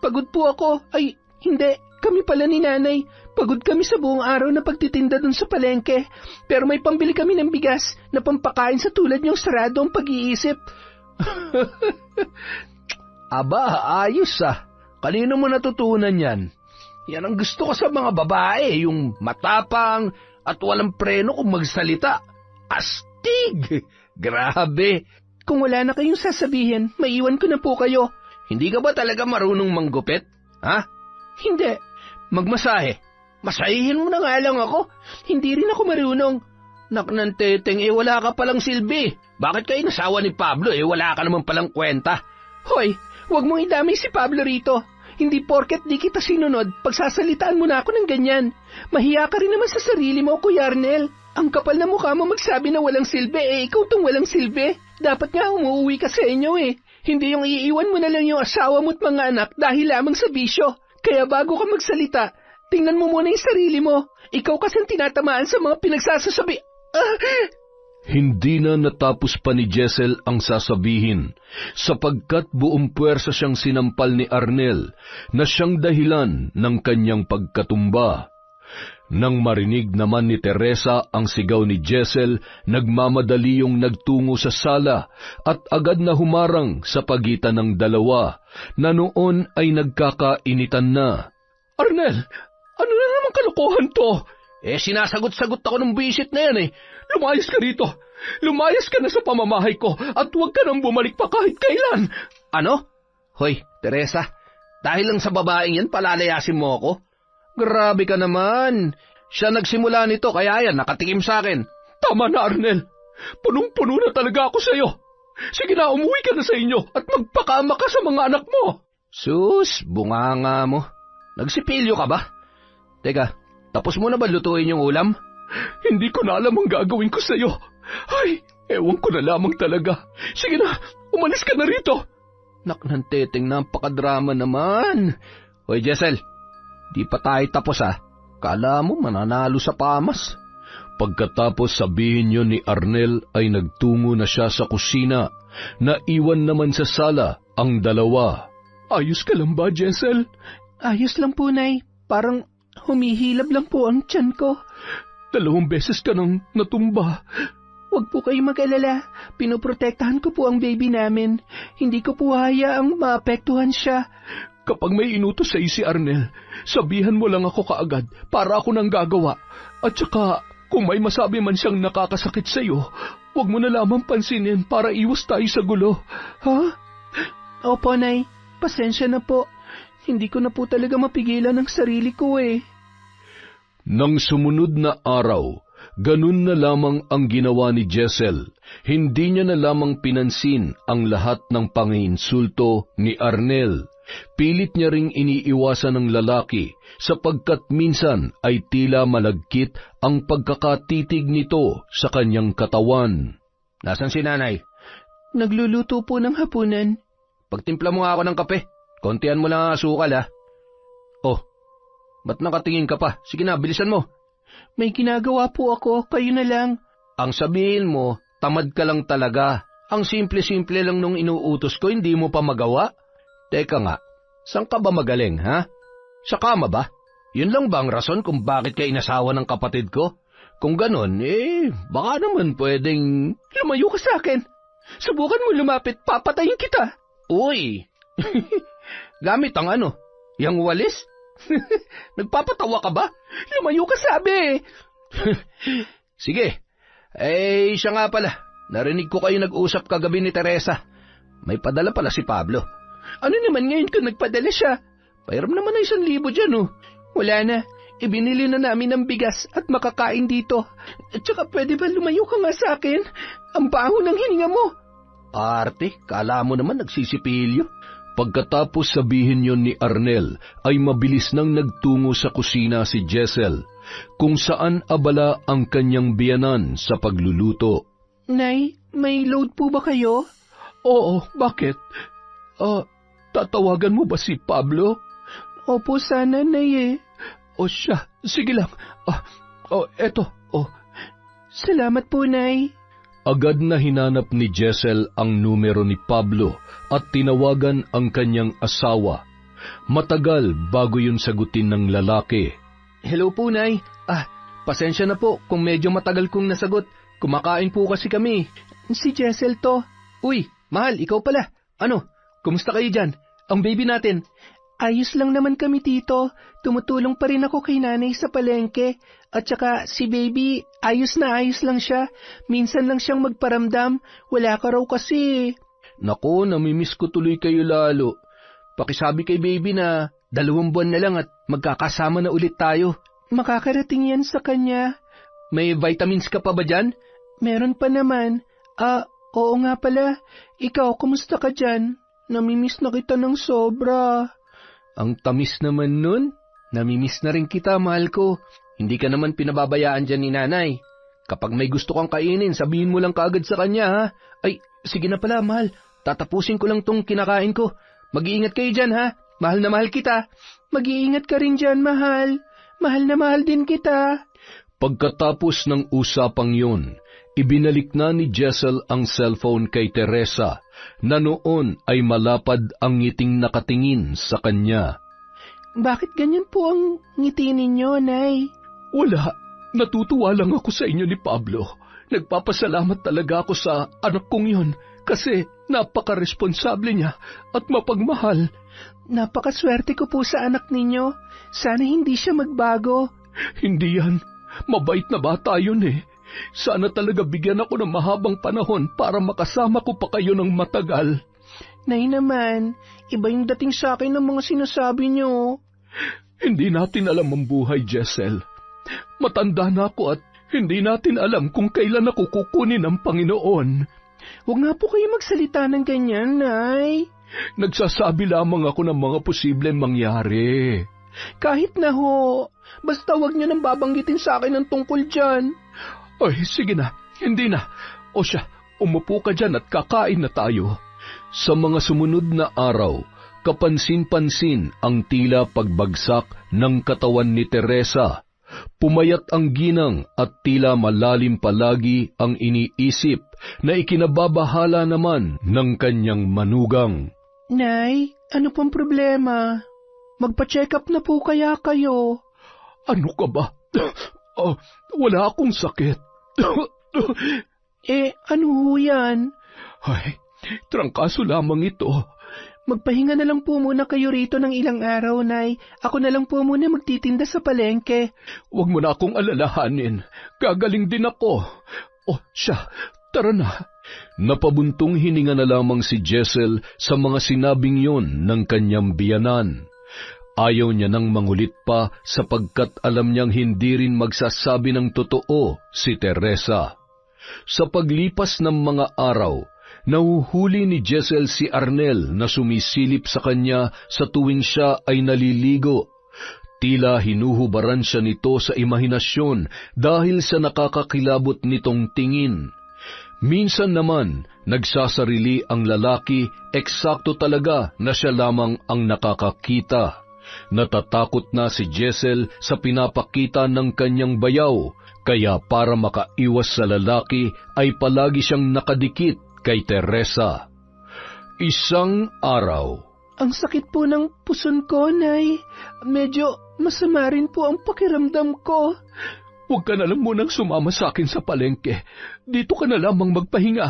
pagod po ako. Ay, hindi. Kami pala ni Nanay. Pagod kami sa buong araw na pagtitinda dun sa palengke. Pero may pambili kami ng bigas na pampakain sa tulad niyong sarado ang pag-iisip. Aba, ayos Kanino mo natutunan yan? Yan ang gusto ko sa mga babae, yung matapang at walang preno kung magsalita. Astig! Grabe! Kung wala na kayong sasabihin, maiwan ko na po kayo. Hindi ka ba talaga marunong manggupit? Ha? Hindi. Magmasahe. Masahihin mo na nga lang ako. Hindi rin ako marunong. Naknan teteng, wala ka palang silbi. Bakit kayo nasawa ni Pablo, wala ka naman palang kwenta? Hoy, huwag mong idamay si Pablo rito. Hindi porket di kita sinunod, pagsasalitaan mo na ako ng ganyan. Mahiya ka rin naman sa sarili mo, Kuya Arnel. Ang kapal na mukha mo magsabi na walang silbi, ikaw tong walang silbi. Dapat nga umuwi ka sa inyo Hindi yung iiwan mo na lang yung asawa mo at mga anak dahil lamang sa bisyo. Kaya bago ka magsalita, tingnan mo muna yung sarili mo. Ikaw kasing tinatamaan sa mga pinagsasasabi. Hindi na natapos pa ni Jessel ang sasabihin, sapagkat buong puwersa siyang sinampal ni Arnel na siyang dahilan ng kanyang pagkatumba. Nang marinig naman ni Teresa ang sigaw ni Jessel, nagmamadali yung nagtungo sa sala at agad na humarang sa pagitan ng dalawa na noon ay nagkakainitan na. Arnel, ano na naman kalokohan to? Sinasagot-sagot ako ng bisit na yan Lumayas ka rito. Lumayas ka na sa pamamahay ko at huwag ka nang bumalik pa kahit kailan. Ano? Hoy, Teresa, dahil lang sa babaeng yan, palalayasin mo ako? Grabe ka naman. Siya nagsimula nito, kaya yan, nakatikim sa akin. Tama na, Arnel. Punong-puno na talaga ako sa'yo. Sige na, umuwi ka na sa inyo at magpakama ka sa mga anak mo. Sus, bunganga mo. Nagsipilyo ka ba? Teka, tapos mo na ba lutuin yung ulam? Hindi ko na alam ang gagawin ko sa'yo. Ay, ewan ko na lamang talaga. Sige na, umalis ka na rito. Naknanteteng napakadrama naman. Hoy, Jessel, di pa tayo tapos ha. Kala mo mananalo sa pamas. Pagkatapos sabihin yun ni Arnel ay nagtungo na siya sa kusina. Naiwan naman sa sala ang dalawa. Ayos ka lang ba, Jessel? Ayos lang po, Nay. Parang humihilab lang po ang tiyan ko. 2 beses ka nang natumba. Huwag po kayo mag-alala. Pinoprotektahan ko po ang baby namin. Hindi ko po hayaang maapektuhan siya. Kapag may inutos sa'yo si Arnel, sabihan mo lang ako kaagad para ako nang gagawa. At saka, kung may masabi man siyang nakakasakit sa'yo, huwag mo na lamang pansinin para iwas tayo sa gulo. Ha? Opo, Nay. Pasensya na po. Hindi ko na po talaga mapigilan ang sarili ko eh. Nang sumunod na araw, ganun na lamang ang ginawa ni Jessel. Hindi niya na lamang pinansin ang lahat ng panginsulto ni Arnel. Pilit niya ring iniiwasan ng lalaki sapagkat minsan ay tila malagkit ang pagkakatitig nito sa kanyang katawan. Nasaan si nanay? Nagluluto po ng hapunan. Pagtimpla mo nga ako ng kape. Kontihan mo lang ang asukal ha. Oh, ba't nakatingin ka pa? Sige na, bilisan mo. May ginagawa po ako, kayo na lang. Ang sabihin mo, tamad ka lang talaga. Ang simple-simple lang nung inuutos ko, hindi mo pa magawa? Teka nga, saan ka ba magaling, ha? Sa kama ba? Yun lang ba ang rason kung bakit ka inasawa ng kapatid ko? Kung ganon, baka naman pwedeng... Lumayo ka sa akin. Subukan mo lumapit, papatayin kita. Uy, gamit ang ano? Yang walis? Nagpapatawa ka ba? Lumayo ka sabi. Sige. Siya nga pala. Narinig ko kayo nag-usap kagabi ni Teresa. May padala pala si Pablo. Ano naman ngayon kung nagpadala siya? Pairam naman na 1,000 dyan, oh. Wala na. Ibinili na namin ng bigas at makakain dito. At saka pwede ba lumayo ka nga sa akin? Ang baho ng hininga mo. Arte, kala mo naman nagsisipilyo. Pagkatapos sabihin yon ni Arnel, ay mabilis nang nagtungo sa kusina si Jessel, kung saan abala ang kanyang biyanan sa pagluluto. Nay, may load po ba kayo? Oo, bakit? Tatawagan mo ba si Pablo? Opo, sana, Nay eh. O siya, sige lang. Eto. Salamat po, Nay. Agad na hinanap ni Jessel ang numero ni Pablo at tinawagan ang kanyang asawa. Matagal bago yun sagutin ng lalaki. Hello po, Nay. Pasensya na po kung medyo matagal kong nasagot. Kumakain po kasi kami. Si Jessel to. Uy, mahal, ikaw pala. Ano, kumusta kayo dyan? Ang baby natin. Ayos lang naman kami, tito. Tumutulong pa rin ako kay nanay sa palengke. At saka si baby, ayos na ayos lang siya. Minsan lang siyang magparamdam. Wala ka raw kasi. Naku, namimiss ko tuloy kayo lalo. Pakisabi kay baby na 2 buwan na lang at magkakasama na ulit tayo. Makakarating yan sa kanya. May vitamins ka pa ba dyan? Meron pa naman. Oo nga pala. Ikaw, kumusta ka dyan? Namimiss na kita ng sobra. Ang tamis naman nun. Namimiss na rin kita, mahal ko. Hindi ka naman pinababayaan dyan ni nanay. Kapag may gusto kang kainin, sabihin mo lang kaagad sa kanya, ha? Ay, sige na pala, mahal. Tatapusin ko lang tong kinakain ko. Mag-iingat kayo dyan, ha? Mahal na mahal kita. Mag-iingat ka rin dyan, mahal. Mahal na mahal din kita. Pagkatapos ng usapang yun, ibinalik na ni Jessel ang cellphone kay Teresa, na noon ay malapad ang ngiting nakatingin sa kanya. Bakit ganyan po ang ngiti ninyo, Nay? Wala. Natutuwa lang ako sa inyo ni Pablo. Nagpapasalamat talaga ako sa anak kong yun kasi napaka-responsable niya at mapagmahal. Napakaswerte ko po sa anak ninyo. Sana hindi siya magbago. Hindi yan. Mabait na bata yun eh. Sana talaga bigyan ako ng mahabang panahon para makasama ko pa kayo ng matagal. Nay naman, iba yung dating sa akin ng mga sinasabi niyo. Hindi natin alam ang buhay, Jessel. Matanda na ako at hindi natin alam kung kailan ako kukunin ng Panginoon. Huwag nga po kayo magsalita ng ganyan, Nay. Nagsasabi lamang ako ng mga posibleng mangyari. Kahit na ho, basta huwag niyo nang babanggitin sa akin ang tungkol dyan. Ay, sige na, hindi na. O siya, umupo ka dyan at kakain na tayo. Sa mga sumunod na araw, kapansin-pansin ang tila pagbagsak ng katawan ni Teresa. Pumayat ang ginang at tila malalim palagi ang iniisip na ikinababahala naman ng kanyang manugang. Nay, ano pong problema? Magpa-check up na po kaya kayo. Ano ka ba? Wala akong sakit. Ano ho yan? Ay, trangkaso lamang ito. Magpahinga na lang po muna kayo rito ng ilang araw, Nay. Ako na lang po muna magtitinda sa palengke. Huwag mo na akong alalahanin. Gagaling din ako. Siya, tara na. Napabuntong hininga na lamang si Jessel sa mga sinabing yon ng kanyang biyanan. Ayaw niya nang mangulit pa sapagkat alam niyang hindi rin magsasabi ng totoo si Teresa. Sa paglipas ng mga araw, nahuhuli ni Jessel si Arnel na sumisilip sa kanya sa tuwing siya ay naliligo. Tila hinuhubaran siya nito sa imahinasyon dahil sa nakakakilabot nitong tingin. Minsan naman, nagsasarili ang lalaki, eksakto talaga na siya lamang ang nakakakita. Natatakot na si Jessel sa pinapakita ng kanyang bayaw, kaya para makaiwas sa lalaki ay palagi siyang nakadikit kay Teresa. Isang araw. Ang sakit po ng puson ko, Nay. Medyo masama rin po ang pakiramdam ko. Huwag ka na lang munang sumama sa akin sa palengke. Dito ka na lamang magpahinga.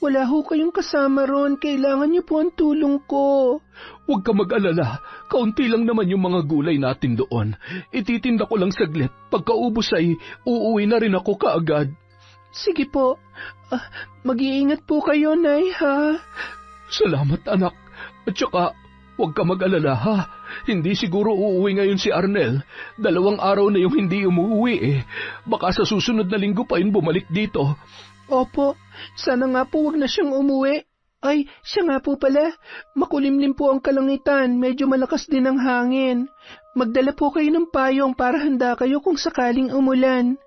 Wala ho kayong kasama ron. Kailangan niyo po ang tulong ko. Huwag ka mag-alala. Kaunti lang naman yung mga gulay natin doon. Ititinda ko lang saglit. Pagkaubos ay uuwi na rin ako kaagad. Sige po. Mag-iingat po kayo, Nay, ha? Salamat, anak. At saka, huwag ka mag-alala, ha? Hindi siguro uuwi ngayon si Arnel. 2 araw na yung hindi umuwi eh. Baka sa susunod na linggo pa yun bumalik dito. Opo, sana nga po wag na siyang umuwi. Ay, siya nga po pala. Makulimlim po ang kalangitan, medyo malakas din ang hangin. Magdala po kayo ng payong para handa kayo kung sakaling umulan.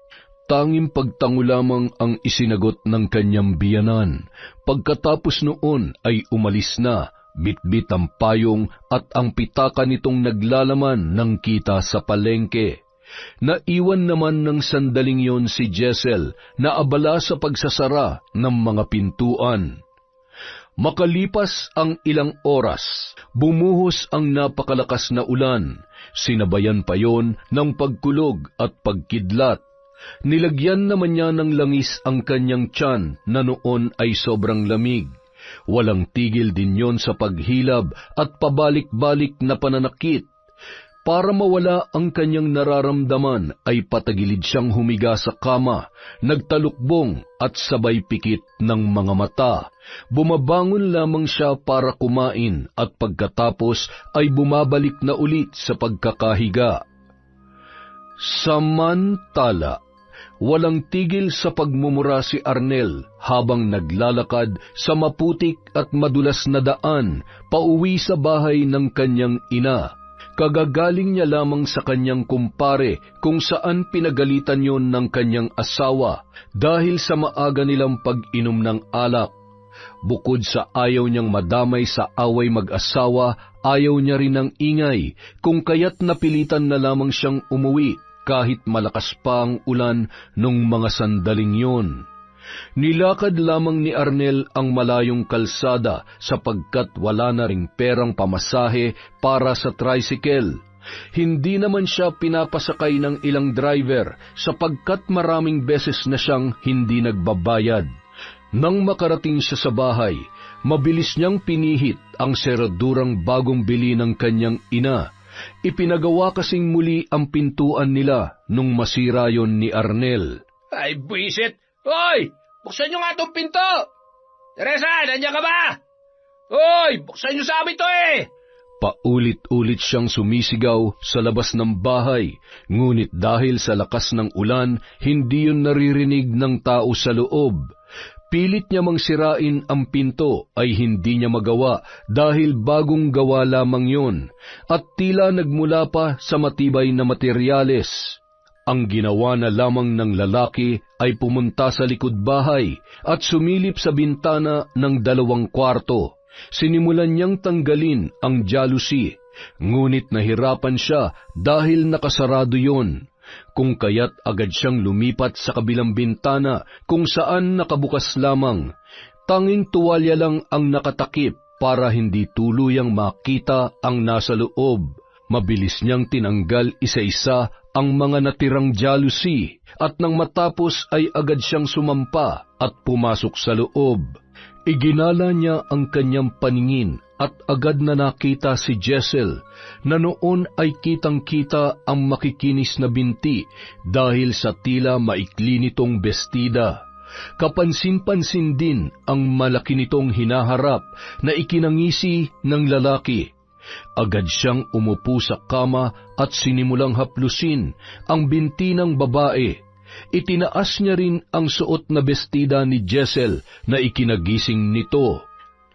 Tanging pagtango lamang ang isinagot ng kanyang biyanan. Pagkatapos noon ay umalis na, bitbit ang payong at ang pitaka nitong naglalaman ng kita sa palengke. Naiwan naman ng sandaling yon si Jessel na abala sa pagsasara ng mga pintuan. Makalipas ang ilang oras, bumuhos ang napakalakas na ulan. Sinabayan pa yon ng pagkulog at pagkidlat. Nilagyan naman niya ng langis ang kanyang tiyan na noon ay sobrang lamig. Walang tigil din yon sa paghilab at pabalik-balik na pananakit. Para mawala ang kanyang nararamdaman ay patagilid siyang humiga sa kama, nagtalukbong at sabay pikit ng mga mata. Bumabangon lamang siya para kumain at pagkatapos ay bumabalik na ulit sa pagkakahiga. Samantala, walang tigil sa pagmumura si Arnel habang naglalakad sa maputik at madulas na daan pauwi sa bahay ng kanyang ina. Kagagaling niya lamang sa kanyang kumpare kung saan pinagalitan yon ng kanyang asawa dahil sa maaga nilang pag-inom ng alak. Bukod sa ayaw niyang madamay sa away mag-asawa, ayaw niya rin ng ingay, kung kaya't napilitan na lamang siyang umuwi kahit malakas pa ang ulan nung mga sandaling yon. Nilakad lamang ni Arnel ang malayong kalsada sapagkat wala na ring perang pamasahe para sa tricycle. Hindi naman siya pinapasakay ng ilang driver sapagkat maraming beses na siyang hindi nagbabayad. Nang makarating siya sa bahay, mabilis niyang pinihit ang seradurang bagong bili ng kanyang ina. Ipinagawa kasing muli ang pintuan nila nung masira yon ni Arnel. Ay, buwisit! Hoy! Buksan nyo nga itong pinto! Teresa, nandiyan ka ba? Hoy! Buksan nyo sa amin to eh! Paulit-ulit siyang sumisigaw sa labas ng bahay, ngunit dahil sa lakas ng ulan, hindi yun naririnig ng tao sa loob. Pilit niya mang sirain ang pinto ay hindi niya magawa dahil bagong gawa lamang yun, at tila nagmula pa sa matibay na materyales. Ang ginawa na lamang ng lalaki ay pumunta sa likod bahay at sumilip sa bintana ng 2 kwarto. Sinimulan niyang tanggalin ang jalousie, ngunit nahirapan siya dahil nakasarado yon. Kung kaya't agad siyang lumipat sa kabilang bintana kung saan nakabukas lamang. Tanging tuwalya lang ang nakatakip para hindi tuluyang makita ang nasa loob. Mabilis niyang tinanggal isa-isa ang mga natirang jalousie at nang matapos ay agad siyang sumampa at pumasok sa loob. Iginala niya ang kanyang paningin at agad na nakita si Jessel na noon ay kitang-kita ang makikinis na binti dahil sa tila maikli nitong bestida. Kapansin-pansin din ang malaki nitong hinaharap na ikinangisi ng lalaki. Agad siyang umupo sa kama at sinimulang haplusin ang binti ng babae. Itinaas niya rin ang suot na bestida ni Jessel na ikinagising nito.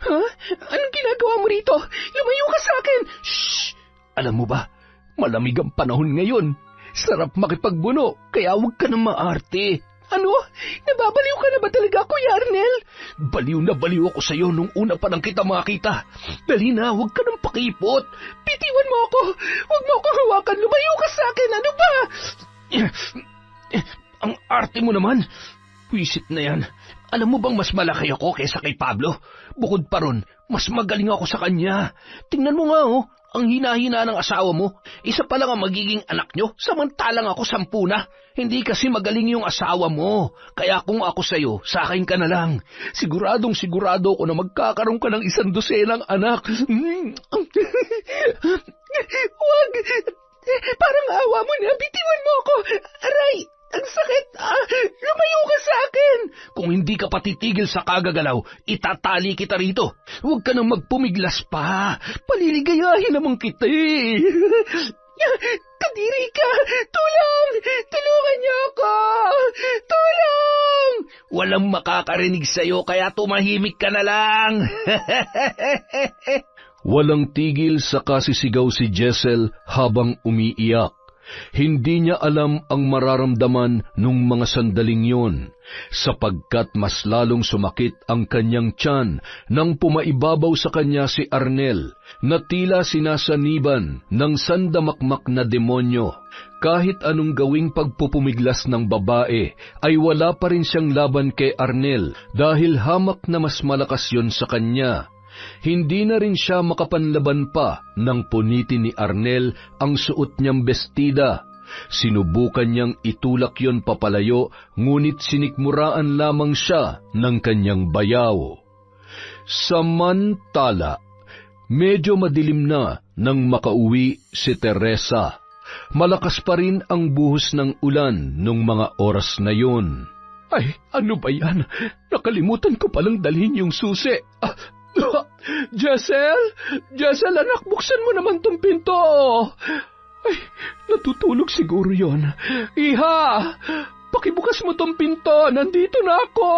Ha? Anong ginagawa mo rito? Lumayo ka sa akin! Shh! Alam mo ba, malamig ang panahon ngayon. Sarap makipagbuno, kaya huwag ka nang maarte. Ano? Nababaliw ka na ba talaga, Kuya Arnel? Baliw na baliw ako sa'yo nung una pa nang kita makita. Dali na, huwag ka nang pakipot. Bitiwan mo ako! Huwag mo ako hawakan! Lumayo ka sa akin! Ano ba? Ang arte mo naman. Pwisit na yan. Alam mo bang mas malaki ako kaysa kay Pablo? Bukod pa ron, mas magaling ako sa kanya. Tingnan mo nga ang hina-hina ng asawa mo. Isa pa lang ang magiging anak nyo, samantalang ako 10 na. Hindi kasi magaling yung asawa mo. Kaya kung ako sa'yo, sa akin ka na lang. Sigurado ko na magkakaroon ka ng 100 anak. Huwag! Parang awa mo na, bitiwan mo ako! Aray! Ang sakit! Lumayo ka sa akin! Kung hindi ka patitigil sa kagagalaw, itatali kita rito. Huwag ka nang magpumiglas pa. Paliligayahin naman kita eh. Kadiri ka! Tulong! Tulungan niyo ako! Tulong! Walang makakarinig sa'yo kaya tumahimik ka na lang. Walang tigil sa kasisigaw si Jessel habang umiiyak. Hindi niya alam ang mararamdaman nung mga sandaling yon, sapagkat mas lalong sumakit ang kanyang tiyan nang pumaibabaw sa kanya si Arnel, na tila sinasaniban ng sandamakmak na demonyo. Kahit anong gawing pagpupumiglas ng babae, ay wala pa rin siyang laban kay Arnel dahil hamak na mas malakas yon sa kanya. Hindi na rin siya makapanlaban pa nang punitin ni Arnel ang suot niyang bestida. Sinubukan niyang itulak yon papalayo, ngunit sinikmuraan lamang siya ng kanyang bayaw. Samantala, medyo madilim na nang makauwi si Teresa. Malakas pa rin ang buhos ng ulan nung mga oras na yon. Ay, ano ba yan? Nakalimutan ko palang dalhin yung susi. Jessel, anak, buksan mo naman tong pinto. Ay, natutulog siguro yon. Iha, pakibukas mo tong pinto, nandito na ako.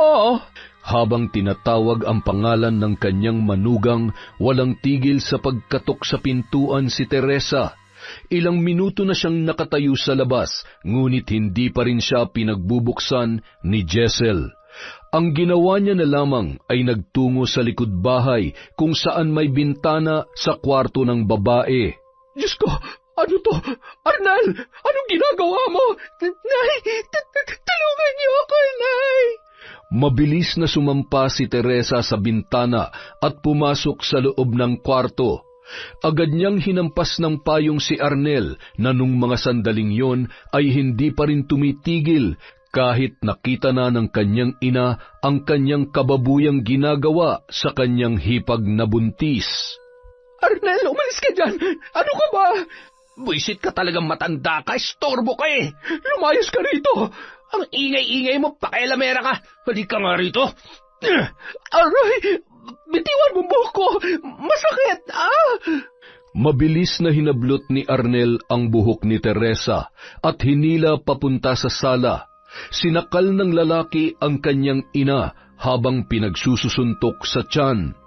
Habang tinatawag ang pangalan ng kanyang manugang, walang tigil sa pagkatok sa pintuan si Teresa. Ilang minuto na siyang nakatayo sa labas, ngunit hindi pa rin siya pinagbubuksan ni Jessel. Ang ginawa niya na lamang ay nagtungo sa likod bahay kung saan may bintana sa kwarto ng babae. Diyos ko, ano to? Arnel, anong ginagawa mo? Nay, tulungan niyo ako, Nay! Mabilis na sumampa si Teresa sa bintana at pumasok sa loob ng kwarto. Agad niyang hinampas ng payong si Arnel na nung mga sandaling yon ay hindi pa rin tumitigil kahit nakita na ng kanyang ina ang kanyang kababuyang ginagawa sa kanyang hipag na buntis. Arnel, umalis ka dyan! Ano ka ba? Buisit ka talagang matanda ka, istorbo ka eh. Lumayas ka rito. Ang ingay-ingay mo, pakialamera ka. Halika nga rito. Aray, bitiwan mo buhok ko. Masakit, Mabilis na hinablot ni Arnel ang buhok ni Teresa at hinila papunta sa sala. Sinakal ng lalaki ang kanyang ina habang pinagsususuntok sa tiyan.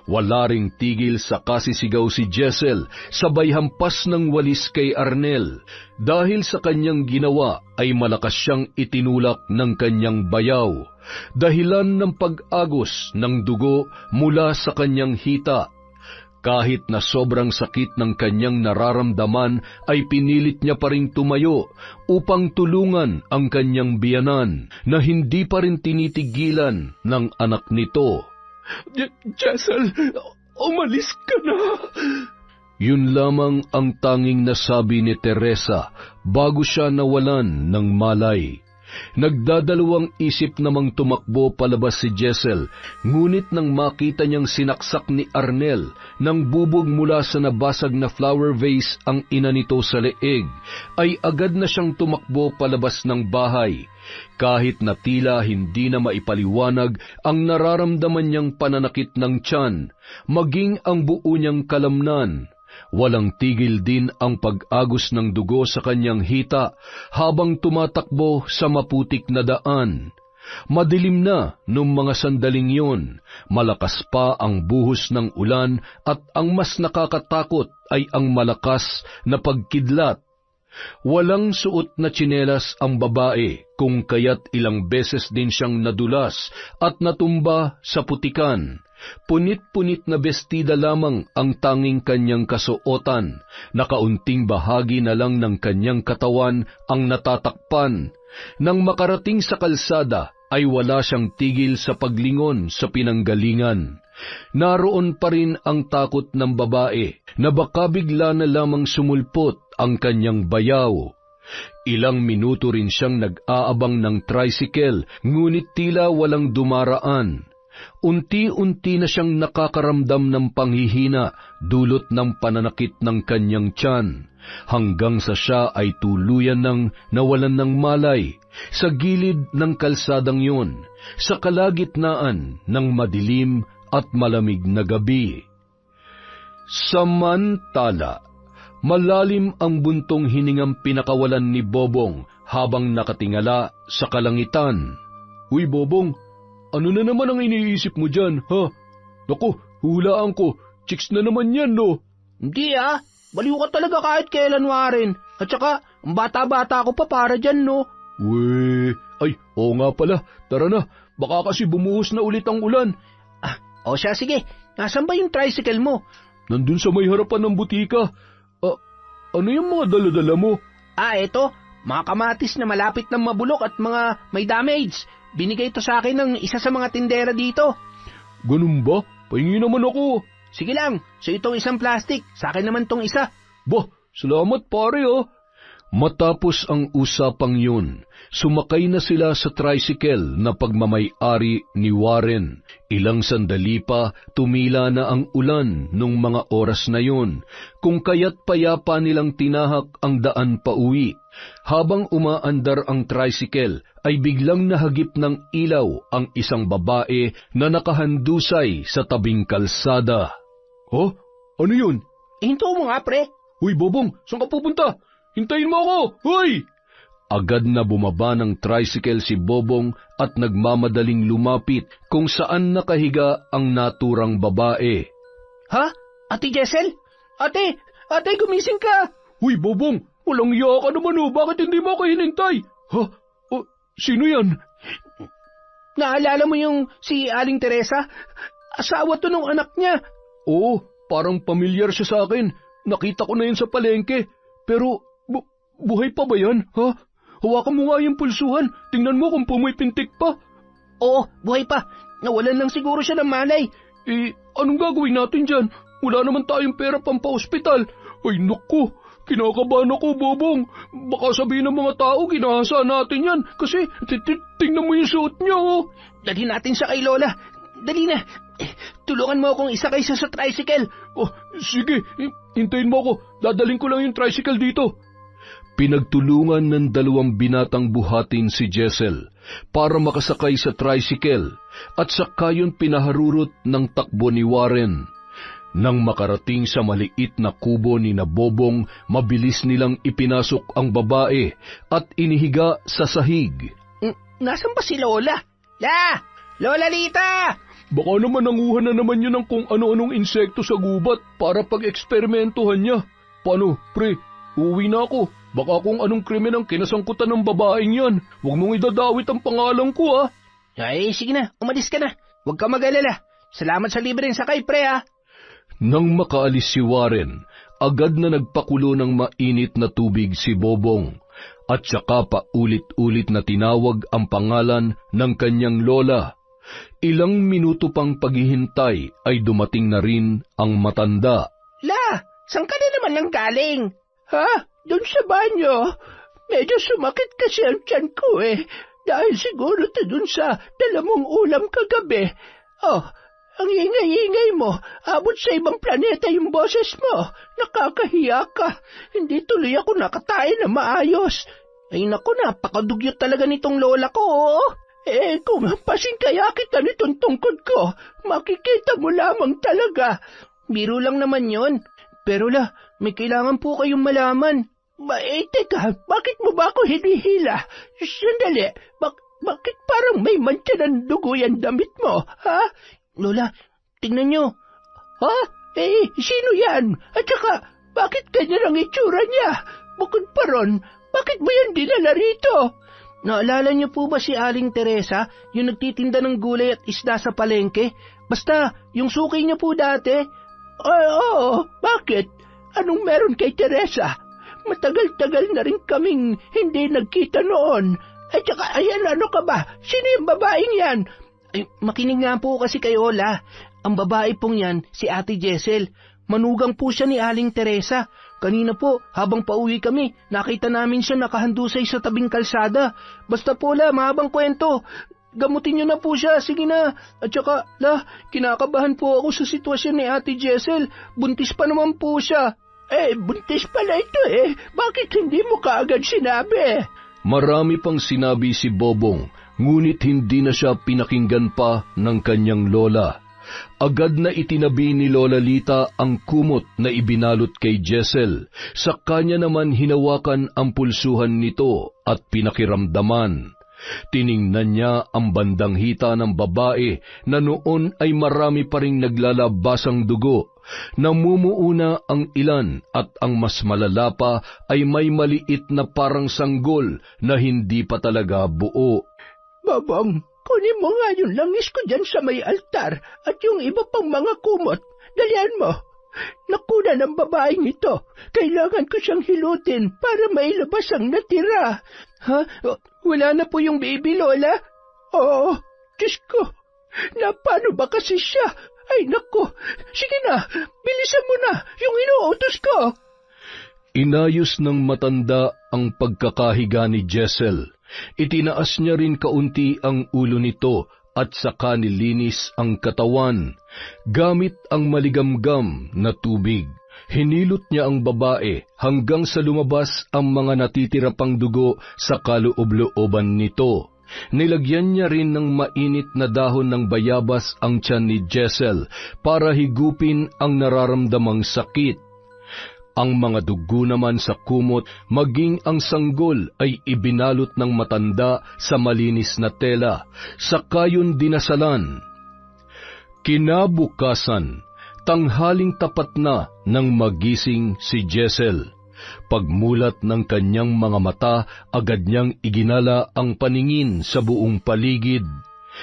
Wala ring tigil sa kasisigaw si Jessel, sabay hampas ng walis kay Arnel. Dahil sa kanyang ginawa ay malakas siyang itinulak ng kanyang bayaw, dahilan ng pag-agos ng dugo mula sa kanyang hita. Kahit na sobrang sakit ng kanyang nararamdaman ay pinilit niya pa ring tumayo upang tulungan ang kanyang biyanan na hindi pa rin tinitigilan ng anak nito. Jessel, umalis ka na. Yun lamang ang tanging nasabi ni Teresa bago siya nawalan ng malay. Nagdadalawang isip namang tumakbo palabas si Jessel, ngunit nang makita niyang sinaksak ni Arnel ng bubog mula sa nabasag na flower vase ang ina nito sa leeg, ay agad na siyang tumakbo palabas ng bahay. Kahit na tila hindi na maipaliwanag ang nararamdaman niyang pananakit ng tiyan, maging ang buo niyang kalamnan, walang tigil din ang pag-agos ng dugo sa kanyang hita habang tumatakbo sa maputik na daan. Madilim na nung mga sandaling yun, malakas pa ang buhos ng ulan at ang mas nakakatakot ay ang malakas na pagkidlat. Walang suot na tsinelas ang babae, kung kaya't ilang beses din siyang nadulas at natumba sa putikan. Punit-punit na bestida lamang ang tanging kanyang kasuotan, nakaunting bahagi na lang ng kanyang katawan ang natatakpan. Nang makarating sa kalsada, ay wala siyang tigil sa paglingon sa pinanggalingan. Naroon pa rin ang takot ng babae na baka bigla na lamang sumulpot ang kanyang bayaw. Ilang minuto rin siyang nag-aabang ng tricycle, ngunit tila walang dumaraan. Unti-unti na siyang nakakaramdam ng panghihina dulot ng pananakit ng kanyang tiyan, hanggang sa siya ay tuluyan ng nawalan ng malay sa gilid ng kalsadang yun, sa kalagitnaan ng madilim at malamig na gabi. Samantala, malalim ang buntong hiningang pinakawalan ni Bobong habang nakatingala sa kalangitan. Uy, Bobong, ano na naman ang iniisip mo dyan, ha? Naku, hulaan ko, chicks na naman yan, no? Hindi baliw ka talaga kahit kailan, Warren. At saka, ang bata-bata ko pa para dyan, no? Weh, ay, oo nga pala, tara na, baka kasi bumuhos na ulit ang ulan. O siya, sige, nasan ba yung tricycle mo? Nandun sa may harapan ng butika. Ano yung mga dala-dala mo? Eto, mga kamatis na malapit ng mabulok at mga may damage. Binigay ito sa akin ng isa sa mga tindera dito. Ganun ba? Pahingi naman ako. Sige lang, so itong isang plastic, sa akin naman tong isa. Bah, salamat pare Matapos ang usapang yun, sumakay na sila sa tricycle na pagmamay-ari ni Warren. Ilang sandali pa, tumila na ang ulan nung mga oras na yun, kung kaya't payapa nilang tinahak ang daan pa uwi. Habang umaandar ang tricycle, ay biglang nahagip ng ilaw ang isang babae na nakahandusay sa tabing kalsada. Oh, ano yun? Hinto mo nga, pre. Uy, Bobong, saan ka pupunta? Hintayin mo ako! Hoy! Agad na bumaba ng tricycle si Bobong at nagmamadaling lumapit kung saan nakahiga ang naturang babae. Ha? Ate Jessel? Ate, gumising ka! Uy, Bobong, walang iya ka naman bakit hindi mo ako hinintay? Ha? Sino yan? Naalala mo yung si Aling Teresa? Asawa to nung anak niya. Oo, parang pamilyar siya sa akin. Nakita ko na yun sa palengke. Pero, buhay pa ba yan, ha? Hawakan mo nga yung pulsuhan. Tingnan mo kung pumipintik pa. Oo, buhay pa. Nawalan lang siguro siya ng malay. Anong gagawin natin dyan? Wala naman tayong pera pampa-ospital. Ay, naku, kinakabahan ako, Bobong. Baka sabihin ng mga tao, ginahasa natin yan. Kasi, tingnan mo yung suot niya, Dalhin natin siya kay Lola. Dali na, Tulungan mo akong isakay sa tricycle. Oh, sige, hintayin mo ako. Dadaling ko lang yung tricycle dito. Pinagtulungan ng dalawang binatang buhatin si Jessel para makasakay sa tricycle at saka yun pinaharurot ng takbo ni Warren. Nang makarating sa maliit na kubo ni Bobong, mabilis nilang ipinasok ang babae at inihiga sa sahig. Nasaan ba si Lola? Lola Lita! Baka naman nanguha na naman yun ng kung ano-anong insekto sa gubat para pag-eksperimentuhan niya. Paano, pre? Uwi na ako. Baka kung anong krimen ang kinasangkutan ng babaeng yan. Huwag mong idadawit ang pangalan ko, ha? Ay, sige na. Umalis ka na. Huwag ka mag-alala. Salamat sa libreng sakay, pre, ha? Nang makaalis si Warren, agad na nagpakulo ng mainit na tubig si Bobong at saka pa ulit-ulit na tinawag ang pangalan ng kanyang lola. Ilang minuto pang paghihintay ay dumating na rin ang matanda. Saan ka na naman nang galing? Ha? Doon sa banyo. Medyo sumakit kasi ang tiyan ko dahil siguro doon sa dalamong ulam kagabi. Ang ingay-ingay mo, abot sa ibang planeta yung boses mo. Nakakahiya ka. Hindi tuloy ako nakatae na maayos. Ay naku, napakadugyot talaga nitong lola ko. Kung hampasin kaya kita nitong tungkod ko, makikita mo lamang talaga. Biro lang naman yon. Pero may kailangan po kayong malaman. Teka, bakit mo ba ako hinihila? Sandali, bakit parang may mantsa ng dugo yan damit mo, ha? Lola, tingnan nyo. Ha? Sino yan? At saka, bakit ganyan ang itsura niya? Bukod pa ron, bakit mo yan dinala rito? Naalala niyo po ba si Aling Teresa, yung nagtitinda ng gulay at isda sa palengke? Basta, yung suki niya po dati. Oo, bakit? Anong meron kay Teresa? Matagal-tagal na rin kaming hindi nagkita noon. At saka, ayan, ano ka ba? Sino yung babaeng yan? Makinig nga po kasi kay Ola. Ang babae pong yan, si Ate Jessel. Manugang po siya ni Aling Teresa. Kanina po, habang pauwi kami, nakita namin siya nakahandusay sa tabing kalsada. Basta po mahabang kwento. Gamutin niyo na po siya, sige na. At saka, kinakabahan po ako sa sitwasyon ni Ate Jessel. Buntis pa naman po siya. Buntis pala ito Bakit hindi mo kaagad sinabi? Marami pang sinabi si Bobong, ngunit hindi na siya pinakinggan pa ng kanyang lola. Agad na itinabi ni Lola Lita ang kumot na ibinalot kay Jessel. Sa kanya naman hinawakan ang pulsuhan nito at pinakiramdaman. Tiningnan niya ang bandang hita ng babae na noon ay marami pa ring naglalabasang dugo. Namumuuna ang ilan at ang mas malala pa ay may maliit na parang sanggol na hindi pa talaga buo. Babang, kunin mo nga yung langis ko dyan sa may altar at yung iba pang mga kumot. Dalian mo. Nakuna ng babaeng ito. Kailangan ko siyang hilutin para mailabas ang natira. Ha? Wala na po yung baby, Lola? Oo, Diyos ko. Paano ba kasi siya? Ay, naku. Sige na, bilisan mo na yung inuutos ko. Inayos ng matanda ang pagkakahiga ni Jessel. Itinaas niya rin kaunti ang ulo nito at saka nilinis ang katawan. Gamit ang maligamgam na tubig, hinilot niya ang babae hanggang sa lumabas ang mga natitira pang dugo sa kaloob-looban nito. Nilagyan niya rin ng mainit na dahon ng bayabas ang tiyan ni Jessel para higupin ang nararamdamang sakit. Ang mga dugo naman sa kumot maging ang sanggol ay ibinalot ng matanda sa malinis na tela, saka yun dinasalan. Kinabukasan, tanghaling tapat na nang magising si Jessel. Pagmulat ng kanyang mga mata, agad niyang iginala ang paningin sa buong paligid.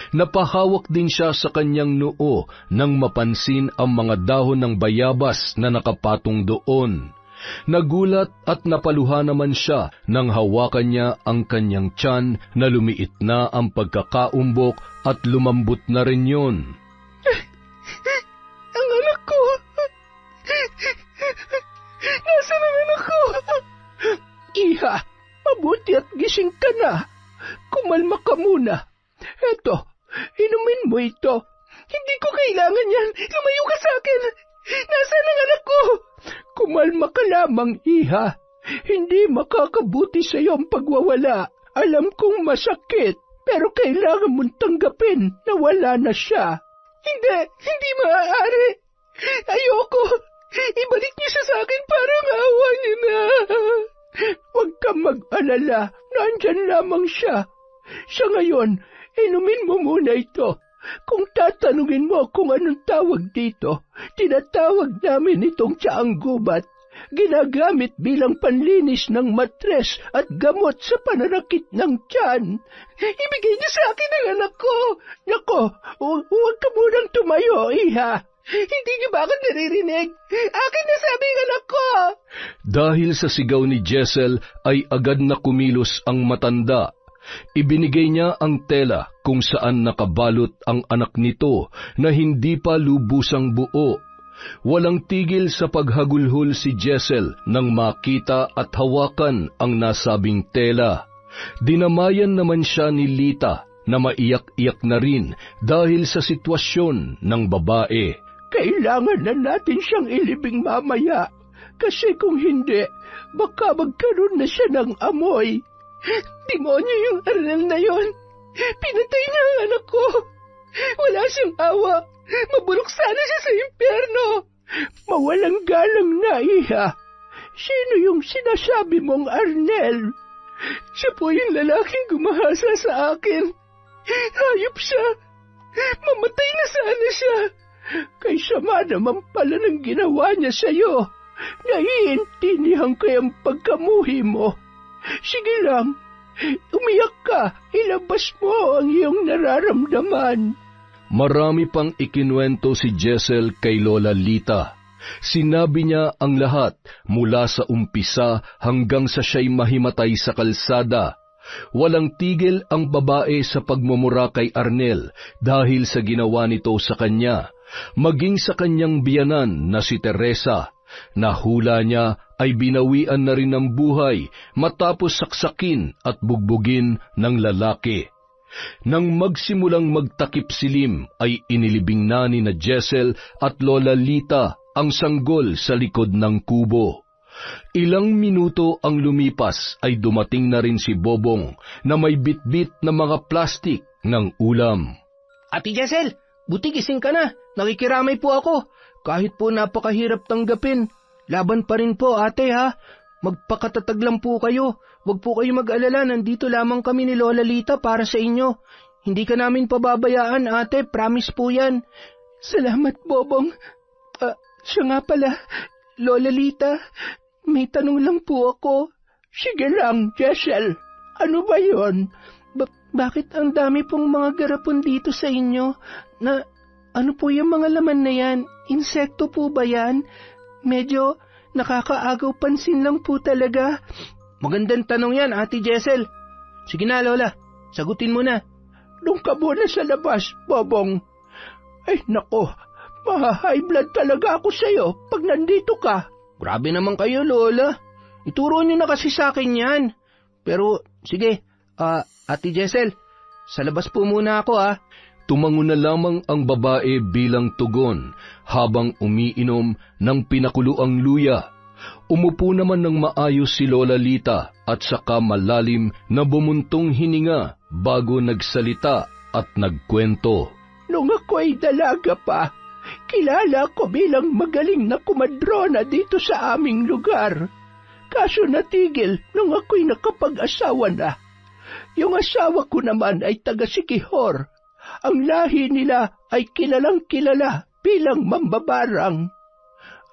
Napahawak din siya sa kanyang noo nang mapansin ang mga dahon ng bayabas na nakapatong doon. Nagulat at napaluha naman siya nang hawakan niya ang kanyang tiyan na lumiit na ang pagkakaumbok at lumambot na rin yun. Ang anak ko! Nasaan ang anak ko? Iha, mabuti at gising ka na. Kumalma ka muna. Eto, inumin mo ito. Hindi ko kailangan yan. Lumayo ka sa akin. Nasaan ang anak ko? Kumalma ka lamang, iha. Hindi makakabuti sa iyo ang pagwawala. Alam kong masakit, pero kailangan mong tanggapin na wala na siya. Hindi maaari. Ayoko. Ibalik niyo siya sa akin para maawa niyo na. Huwag kang mag-alala. Nandyan lamang siya. Sa ngayon, inumin mo muna ito. Kung tatanungin mo kung anong tawag dito, tinatawag namin itong tsaang gubat. Ginagamit bilang panlinis ng matres at gamot sa pananakit ng tiyan. Ibigay niyo sa akin ang anak ko. Nako, huwag ka munang tumayo, iha. Hindi niyo ba ako naririnig? Akin na sabi ang anak ko. Dahil sa sigaw ni Jessel ay agad na kumilos ang matanda. Ibinigay niya ang tela kung saan nakabalot ang anak nito na hindi pa lubusang buo. Walang tigil sa paghagulhol si Jessel nang makita at hawakan ang nasabing tela. Dinamayan naman siya ni Lita na maiyak-iyak na rin dahil sa sitwasyon ng babae. Kailangan na natin siyang ilibing mamaya, kasi kung hindi, baka magkaroon na siya ng amoy. Demonyo yung Arnel na yon. Pinatay niya ang anak ko. Wala siyang awa. Mabulok sana siya sa impyerno. Mawalang galang na, iha. Sino yung sinasabi mong Arnel? Siya po yung lalaking gumahasa sa akin. Hayop siya. Mamatay na sana siya. Kay sama naman pala ng ginawa niya sa'yo. Naiintindihan ko yung pagkamuhi mo. Sige lang, umiyak ka, ilabas mo ang iyong nararamdaman. Marami pang ikinuwento si Jessel kay Lola Lita. Sinabi niya ang lahat mula sa umpisa hanggang sa siya'y mahimatay sa kalsada. Walang tigil ang babae sa pagmumura kay Arnel dahil sa ginawa nito sa kanya, maging sa kanyang biyanan na si Teresa. Nahula niya ay binawian na rin ng buhay matapos saksakin at bugbugin ng lalaki. Nang magsimulang magtakip silim ay inilibing na ni na Jessel at Lola Lita ang sanggol sa likod ng kubo. Ilang minuto ang lumipas ay dumating na rin si Bobong na may bitbit na mga plastik ng ulam. Ate Jessel, buti gising ka na. Nakikiramay po ako. Kahit po napakahirap tanggapin, laban pa rin po ate ha. Magpakatatag lang po kayo. Huwag po kayo mag-alala, nandito lamang kami ni Lola Lita para sa inyo. Hindi ka namin pababayaan ate, promise po yan. Salamat, Bobong. Siya nga pala, Lola Lita, may tanong lang po ako. Sige lang, Jessel. Ano ba yon? Bakit ang dami pong mga garapon dito sa inyo? Ano po yung mga laman na yan? Insekto po ba yan? Medyo nakakaagaw pansin lang po talaga. Magandang tanong yan, Ate Jessel. Sige na, Lola. Sagutin mo na. Doon ka muna sa labas, Bobong. Ay, nako. Maha-high blood talaga ako sa'yo pag nandito ka. Grabe naman kayo, Lola. Ituro niyo na kasi sa akin yan. Pero, sige, Ate Jessel, sa labas po muna ako Tumango na lamang ang babae bilang tugon habang umiinom ng pinakuluang luya. Umupo naman ng maayos si Lola Lita at saka malalim na bumuntong hininga bago nagsalita at nagkwento. Nung ako'y dalaga pa, kilala ko bilang magaling na kumadrona dito sa aming lugar. Kaso natigil nung ako'y nakapag-asawa na. Yung asawa ko naman ay taga Siquijor. Ang lahi nila ay kilalang-kilala bilang mambabarang.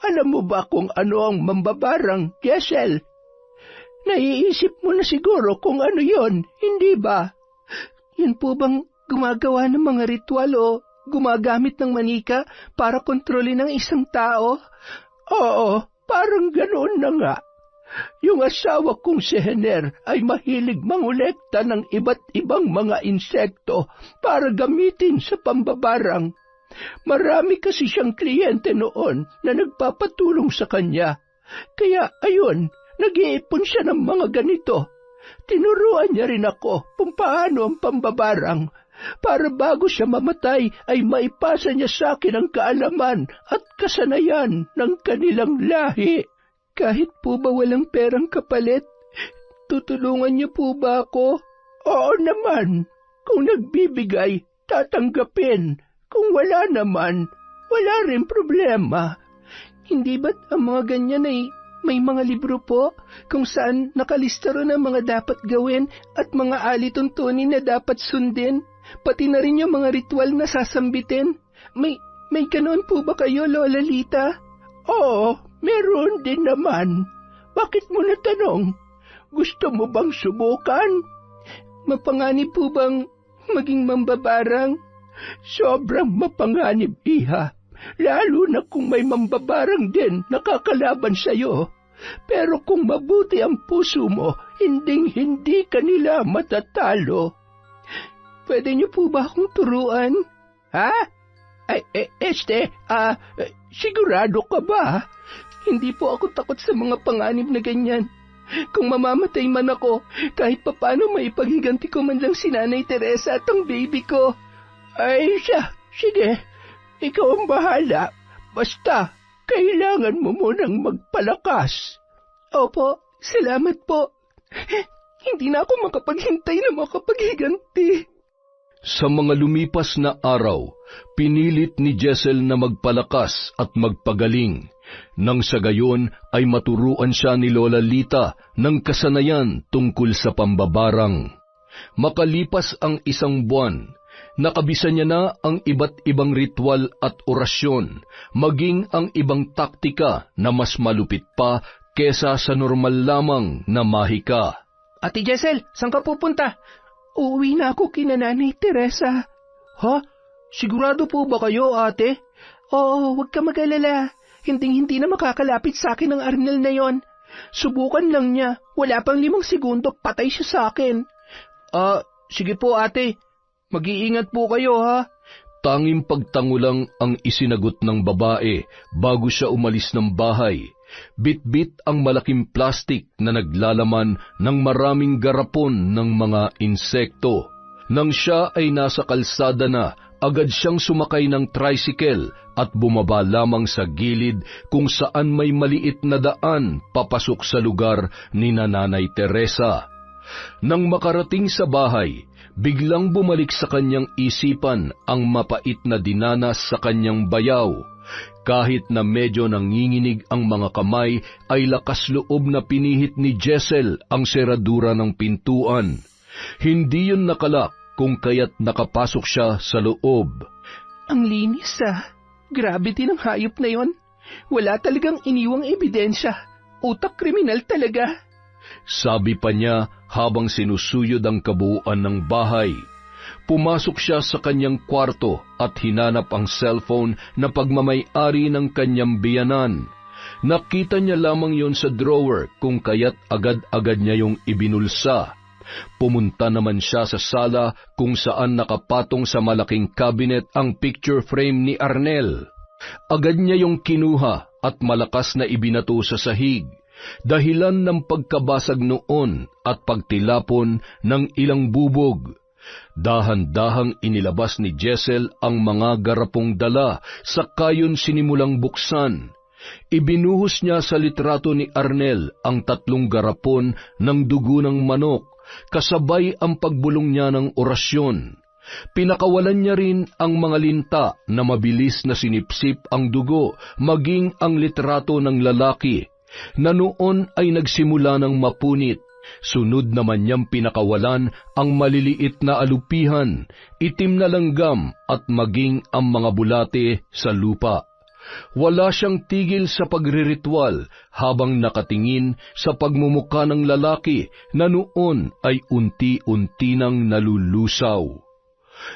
Alam mo ba kung ano ang mambabarang, Jessel? Naiisip mo na siguro kung ano yon, hindi ba? Yun po bang gumagawa ng mga ritual o gumagamit ng manika para kontrolin ang isang tao? Oo, parang ganoon na nga. Yung asawa kong si Henner ay mahilig mangolekta ng iba't ibang mga insekto para gamitin sa pambabarang. Marami kasi siyang kliyente noon na nagpapatulong sa kanya. Kaya ayun, nag-iipon siya ng mga ganito. Tinuruan niya rin ako kung paano ang pambabarang. para bago siya mamatay ay maipasa niya sa akin ang kaalaman at kasanayan ng kanilang lahi. Kahit po ba walang perang kapalit, tutulungan niyo po ba ako? Oo naman. Kung nagbibigay, tatanggapin. Kung wala naman, wala rin problema. Hindi ba't ang mga ganyan ay may mga libro po kung saan nakalista rin ang mga dapat gawin at mga alituntunin na dapat sundin, pati na rin yung mga ritual na sasambitin? May ganoon po ba kayo, Lola Lita? Oo, meron din naman. Bakit mo natanong? Gusto mo bang subukan? Mapanganib po bang maging mambabarang? Sobrang mapanganib, iha. Lalo na kung may mambabarang din nakakalaban sa'yo. Pero kung mabuti ang puso mo, hindi ka nila matatalo. Pwede niyo po ba akong turuan? Ha? Sigurado ka ba? Hindi po ako takot sa mga panganib na ganyan. Kung mamamatay man ako, kahit papano maipaghiganti ko man lang si Nanay Teresa at ang baby ko. Ay siya, sige. Ikaw ang bahala. Basta, kailangan mo munang magpalakas. Opo, salamat po. Hindi na ako makapaghintay na makapaghiganti. Sa mga lumipas na araw, pinilit ni Jessel na magpalakas at magpagaling. Nang sa gayon ay maturuan siya ni Lola Lita ng kasanayan tungkol sa pambabarang. Makalipas ang 1 buwan, nakabisa niya na ang iba't ibang ritual at orasyon, maging ang ibang taktika na mas malupit pa kesa sa normal lamang na mahika. Ate Jessel, saan ka pupunta? Uuwi na ako kina Nanay Teresa. Ha? Sigurado po ba kayo, ate? Oo, huwag ka mag-alala. Hindi na makakalapit sa akin ang Arnel na yon. Subukan lang niya. Wala pang 5 segundo, patay siya sa akin. Sige po, ate. Mag-iingat po kayo, ha? Tanging pagtango lang ang isinagot ng babae bago siya umalis ng bahay. Bit-bit ang malaking plastik na naglalaman ng maraming garapon ng mga insekto. Nang siya ay nasa kalsada na, agad siyang sumakay ng tricycle at bumaba lamang sa gilid kung saan may maliit na daan papasok sa lugar ni Nanay Teresa. Nang makarating sa bahay, biglang bumalik sa kanyang isipan ang mapait na dinanas sa kanyang bayaw. Kahit na medyo nanginginig ang mga kamay, ay lakas loob na pinihit ni Jessel ang seradura ng pintuan. Hindi yun nakalak kung kaya't nakapasok siya sa loob. Ang linis Grabe din ang hayop na yon. Wala talagang iniwang ebidensya. Utak kriminal talaga. Sabi pa niya habang sinusuyod ang kabuuan ng bahay. Pumasok siya sa kanyang kwarto at hinanap ang cellphone na pagmamay-ari ng kanyang biyanan. Nakita niya lamang yon sa drawer kung kaya't agad-agad niya yung ibinulsa. Pumunta naman siya sa sala kung saan nakapatong sa malaking cabinet ang picture frame ni Arnel. Agad niya yung kinuha at malakas na ibinato sa sahig, dahilan ng pagkabasag noon at pagtilapon ng ilang bubog. Dahan-dahang inilabas ni Jessel ang mga garapong dala, saka yun sinimulang buksan. Ibinuhos niya sa litrato ni Arnel ang 3 garapon ng dugo ng manok, kasabay ang pagbulong niya ng orasyon. Pinakawalan niya rin ang mga linta na mabilis na sinipsip ang dugo, maging ang litrato ng lalaki, na noon ay nagsimula ng mapunit. Sunod naman niyang pinakawalan ang maliliit na alupihan, itim na langgam at maging ang mga bulate sa lupa. Wala siyang tigil sa pagriritual habang nakatingin sa pagmumuka ng lalaki na noon ay unti-unti nang nalulusaw.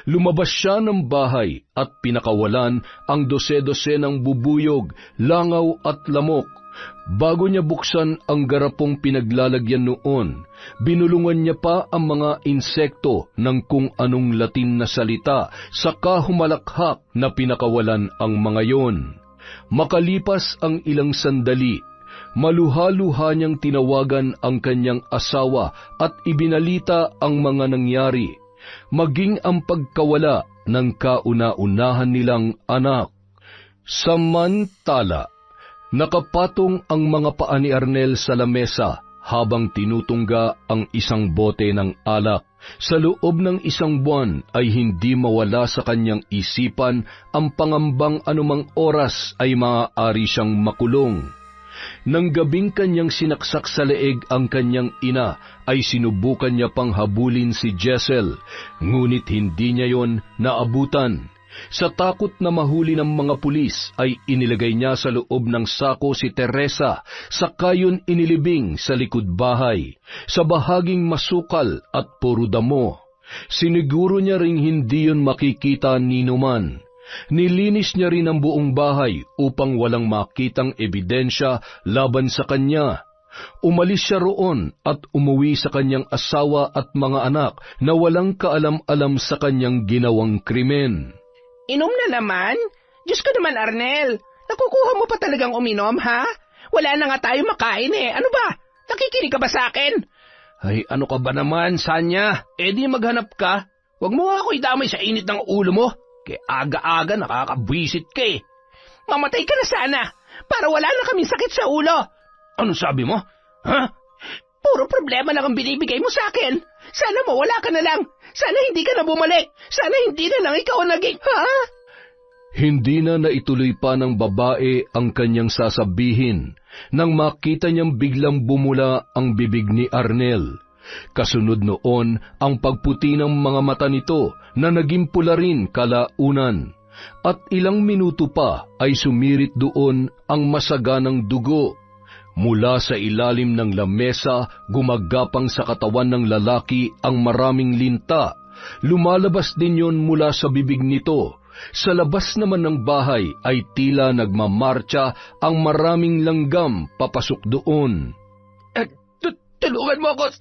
Lumabas siya ng bahay at pinakawalan ang 12 ng bubuyog, langaw at lamok. Bago niya buksan ang garapong pinaglalagyan noon, binulungan niya pa ang mga insekto ng kung anong Latin na salita, saka humalakhak na pinakawalan ang mga yon. Makalipas ang ilang sandali, maluha-luha niyang tinawagan ang kanyang asawa at ibinalita ang mga nangyari. maging ang pagkawala ng kauna-unahan nilang anak. Samantala, nakapatong ang mga paa ni Arnel sa lamesa habang tinutungga ang isang bote ng alak. Sa loob ng 1 buwan ay hindi mawala sa kanyang isipan ang pangambang anumang oras ay maaari siyang makulong. Nang gabing kanyang sinaksak sa leeg ang kanyang ina, ay sinubukan niya pang habulin si Jessel, ngunit hindi niya yon naabutan. Sa takot na mahuli ng mga pulis, ay inilagay niya sa loob ng sako si Teresa, saka yun inilibing sa likod bahay, sa bahaging masukal at puro damo. Siniguro niya ring hindi yun makikita ni numan. Nilinis niya rin ang buong bahay upang walang makitang ebidensya laban sa kanya. Umalis siya roon at umuwi sa kanyang asawa at mga anak na walang kaalam-alam sa kanyang ginawang krimen. Inom na naman? Diyos ko naman, Arnel. Nakukuha mo pa talagang uminom, ha? Wala na nga tayo makain eh. Ano ba? Nakikinig ka ba sa akin? Ay, ano ka ba naman, Sanya? Di maghanap ka. Huwag mo ako idamay sa init ng ulo mo. Kaya aga-aga nakakabwisit ka eh. Mamatay ka na sana, para wala na kaming sakit sa ulo. Ano sabi mo? Ha? Puro problema lang ang binibigay mo sa akin. Sana mawala ka na lang. Sana hindi ka na bumalik. Sana hindi na lang ikaw ang naging... Ha? Hindi na naituloy pa ng babae ang kanyang sasabihin nang makita niyang biglang bumula ang bibig ni Arnel. Kasunod noon ang pagputi ng mga mata nito na naging pula rin kalaunan. At ilang minuto pa ay sumirit doon ang masaganang dugo. Mula sa ilalim ng lamesa, gumagapang sa katawan ng lalaki ang maraming linta. Lumalabas din yon mula sa bibig nito. Sa labas naman ng bahay ay tila nagmamarcha ang maraming langgam papasok doon. Tulungan mo ako,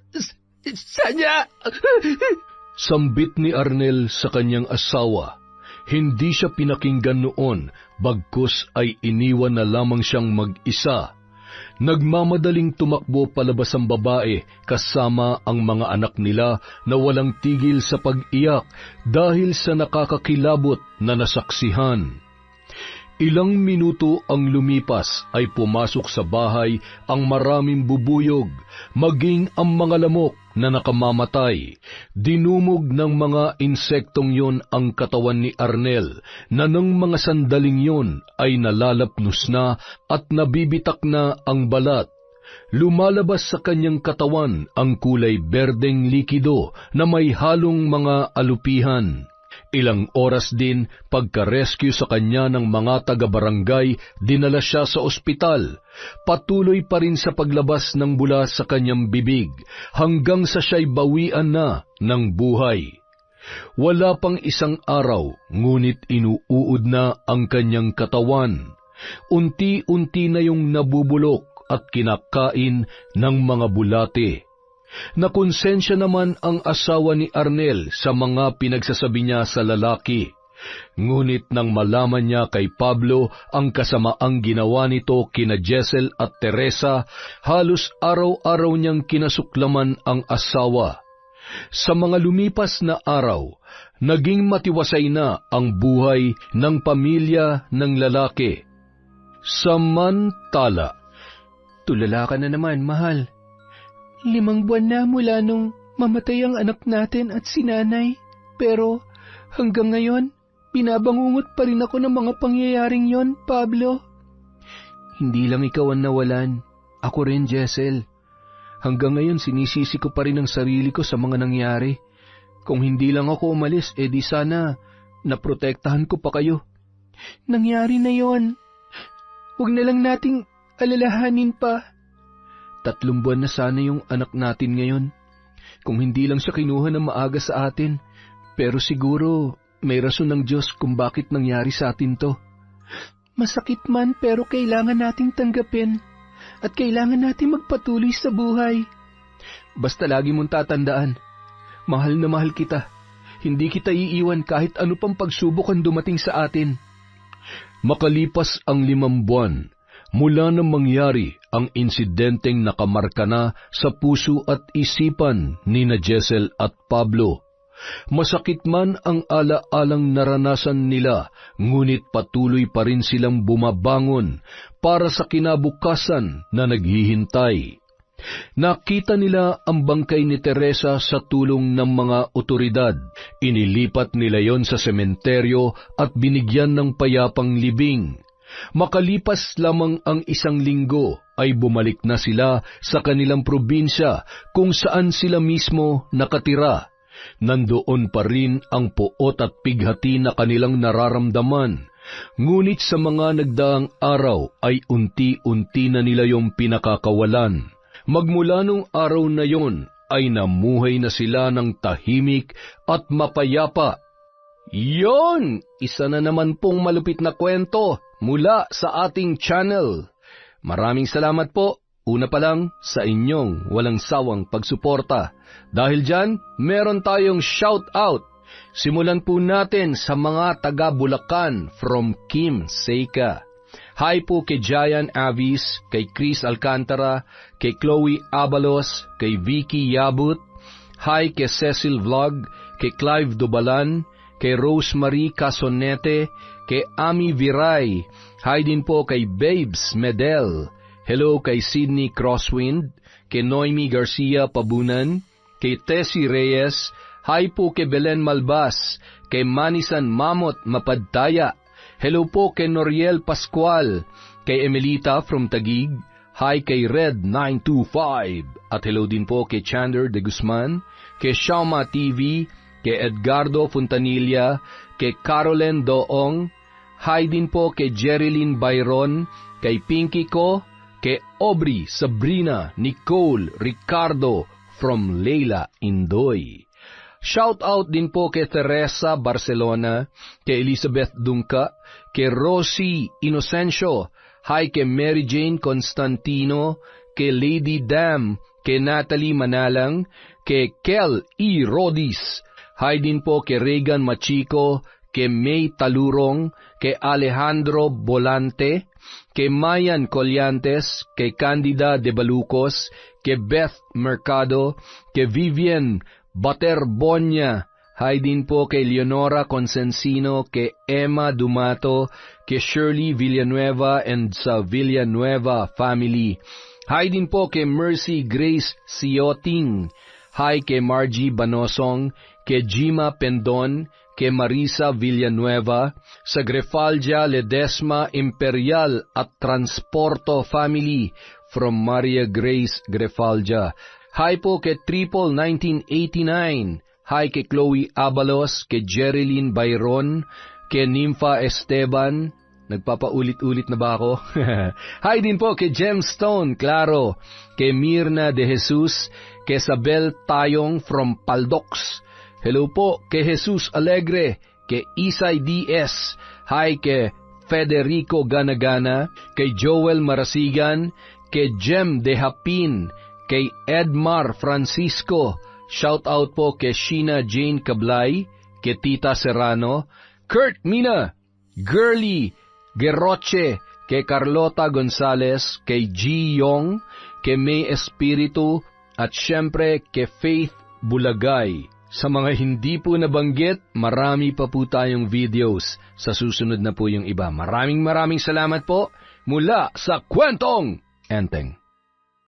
Sanya! Sambit ni Arnel sa kanyang asawa. Hindi siya pinakinggan noon, bagkus ay iniwan na lamang siyang mag-isa. Nagmamadaling tumakbo palabas ang babae kasama ang mga anak nila na walang tigil sa pag-iyak dahil sa nakakakilabot na nasaksihan. Ilang minuto ang lumipas ay pumasok sa bahay ang maraming bubuyog, maging ang mga lamok na nakamamatay. Dinumog ng mga insektong yon ang katawan ni Arnel, na ng mga sandaling yon ay nalalapnos na at nabibitak na ang balat. Lumalabas sa kanyang katawan ang kulay berdeng likido na may halong mga alupihan. Ilang oras din pagka-rescue sa kanya ng mga taga-barangay, dinala siya sa ospital. Patuloy pa rin sa paglabas ng bula sa kanyang bibig hanggang sa siya'y bawian na ng buhay. Wala pang 1 araw, ngunit inuuod na ang kanyang katawan. Unti-unti na yung nabubulok at kinakain ng mga bulate. Nakonsensya naman ang asawa ni Arnel sa mga pinagsasabi niya sa lalaki. Ngunit nang malaman niya kay Pablo ang kasamaang ginawa nito kina Jessel at Teresa, halos araw-araw niyang kinasuklaman ang asawa. Sa mga lumipas na araw, naging matiwasay na ang buhay ng pamilya ng lalaki. Samantala, tulala ka na naman, mahal. 5 buwan na mula nung mamatay ang anak natin at si nanay. Pero hanggang ngayon, binabangungot pa rin ako ng mga pangyayaring yon, Pablo. Hindi lang ikaw ang nawalan. Ako rin, Jessel. Hanggang ngayon, sinisisi ko pa rin ang sarili ko sa mga nangyari. Kung hindi lang ako umalis, di sana naprotektahan ko pa kayo. Nangyari na yon. Huwag na lang nating alalahanin pa. 3 buwan na sana yung anak natin ngayon. Kung hindi lang siya kinuha ng maaga sa atin, pero siguro may rason ng Diyos kung bakit nangyari sa atin to. Masakit man pero kailangan nating tanggapin at kailangan nating magpatuloy sa buhay. Basta lagi mong tatandaan, mahal na mahal kita. Hindi kita iiwan kahit ano pang pagsubok ang dumating sa atin. Makalipas ang 5 buwan, mula nang mangyari ang insidenteng nakamarka na sa puso at isipan ni na Jessel at Pablo, Masakit man ang ala-alang naranasan nila, ngunit patuloy pa rin silang bumabangon para sa kinabukasan na naghihintay. Nakita nila ang bangkay ni Teresa sa tulong ng mga otoridad. Inilipat nila yon sa sementeryo at binigyan ng payapang libing. Makalipas lamang ang 1 linggo, ay bumalik na sila sa kanilang probinsya kung saan sila mismo nakatira. Nandoon pa rin ang puot at pighati na kanilang nararamdaman. Ngunit sa mga nagdaang araw ay unti-unti na nila yung pinakakawalan. Magmula nung araw na yon ay namuhay na sila ng tahimik at mapayapa. Yon! Isa na naman pong malupit na kwento mula sa ating channel. Maraming salamat po, una pa lang, sa inyong walang sawang pagsuporta. Dahil dyan, meron tayong shout-out. Simulan po natin sa mga taga Bulacan from Kim Seika. Hi po kay Jayan Avis, kay Chris Alcantara, kay Chloe Abalos, kay Vicky Yabut. Hi kay Cecil Vlog, kay Clive Dubalan, kay Rosemary Casonete, kay Ami Viray. Hi din po kay Babes Medel. Hello kay Sydney Crosswind, kay Noemi Garcia Pabunan, kay Tessie Reyes. Hi po kay Belen Malbas, kay Manisan Mamot Mapadtaya. Hello po kay Noriel Pascual, kay Emelita from Taguig. Hi kay Red 925. At hello din po kay Chander de Guzman, kay Shauma TV, kay Edgardo Fontanilla, kay Caroline Doong. Hi din po kay Jerilyn Byron, kay Pinky Ko, kay Aubrey, Sabrina, Nicole, Ricardo, from Leila, Indoy. Shout out din po kay Teresa Barcelona, kay Elizabeth Dungka, kay Rosie Inocencio. Hi kay Mary Jane Constantino, kay Lady Dam, kay Natalie Manalang, kay Kel E. Rodis. Hi din po kay Regan Machico, kay May Talurong, kay Alejandro Bolante, kay Mayan Collantes, kay Candida de Balucos, kay Beth Mercado, kay Vivian Baterbonia. Hi din po kay Leonora Consensino, kay Emma Dumato, kay Shirley Villanueva and sa Villanueva family. Hi din po kay Mercy Grace Sioting. Hi kay Margie Banosong, kay Jima Pendon, kay Marisa Villanueva, sa Grefaldia Ledesma Imperial at Transporto family from Maria Grace Grefaldia. Hi po kay Triple 1989. Hi kay Chloe Abalos, kay Jerilyn Byron, kay Nympha Esteban. Nagpapaulit-ulit na ba ako? Hi din po kay Gemstone Claro, kay Mirna de Jesus, kay Sabel Tayong from Paldox. Hello po kay Jesus Alegre, kay Isay DS. Hi kay Federico Ganagana, kay Joel Marasigan, kay Jem De Hapin, kay Edmar Francisco. Shout out po kay Sheena Jane Cablay, kay Tita Serrano, Kurt Mina, Girly Geroche, kay Carlota Gonzales, kay G. Yong, kay May Espiritu, at syempre kay Faith Bulagay. Sa mga hindi po nabanggit, marami pa po tayong videos. Sa susunod na po yung iba. Maraming salamat po mula sa Kwentong Enteng.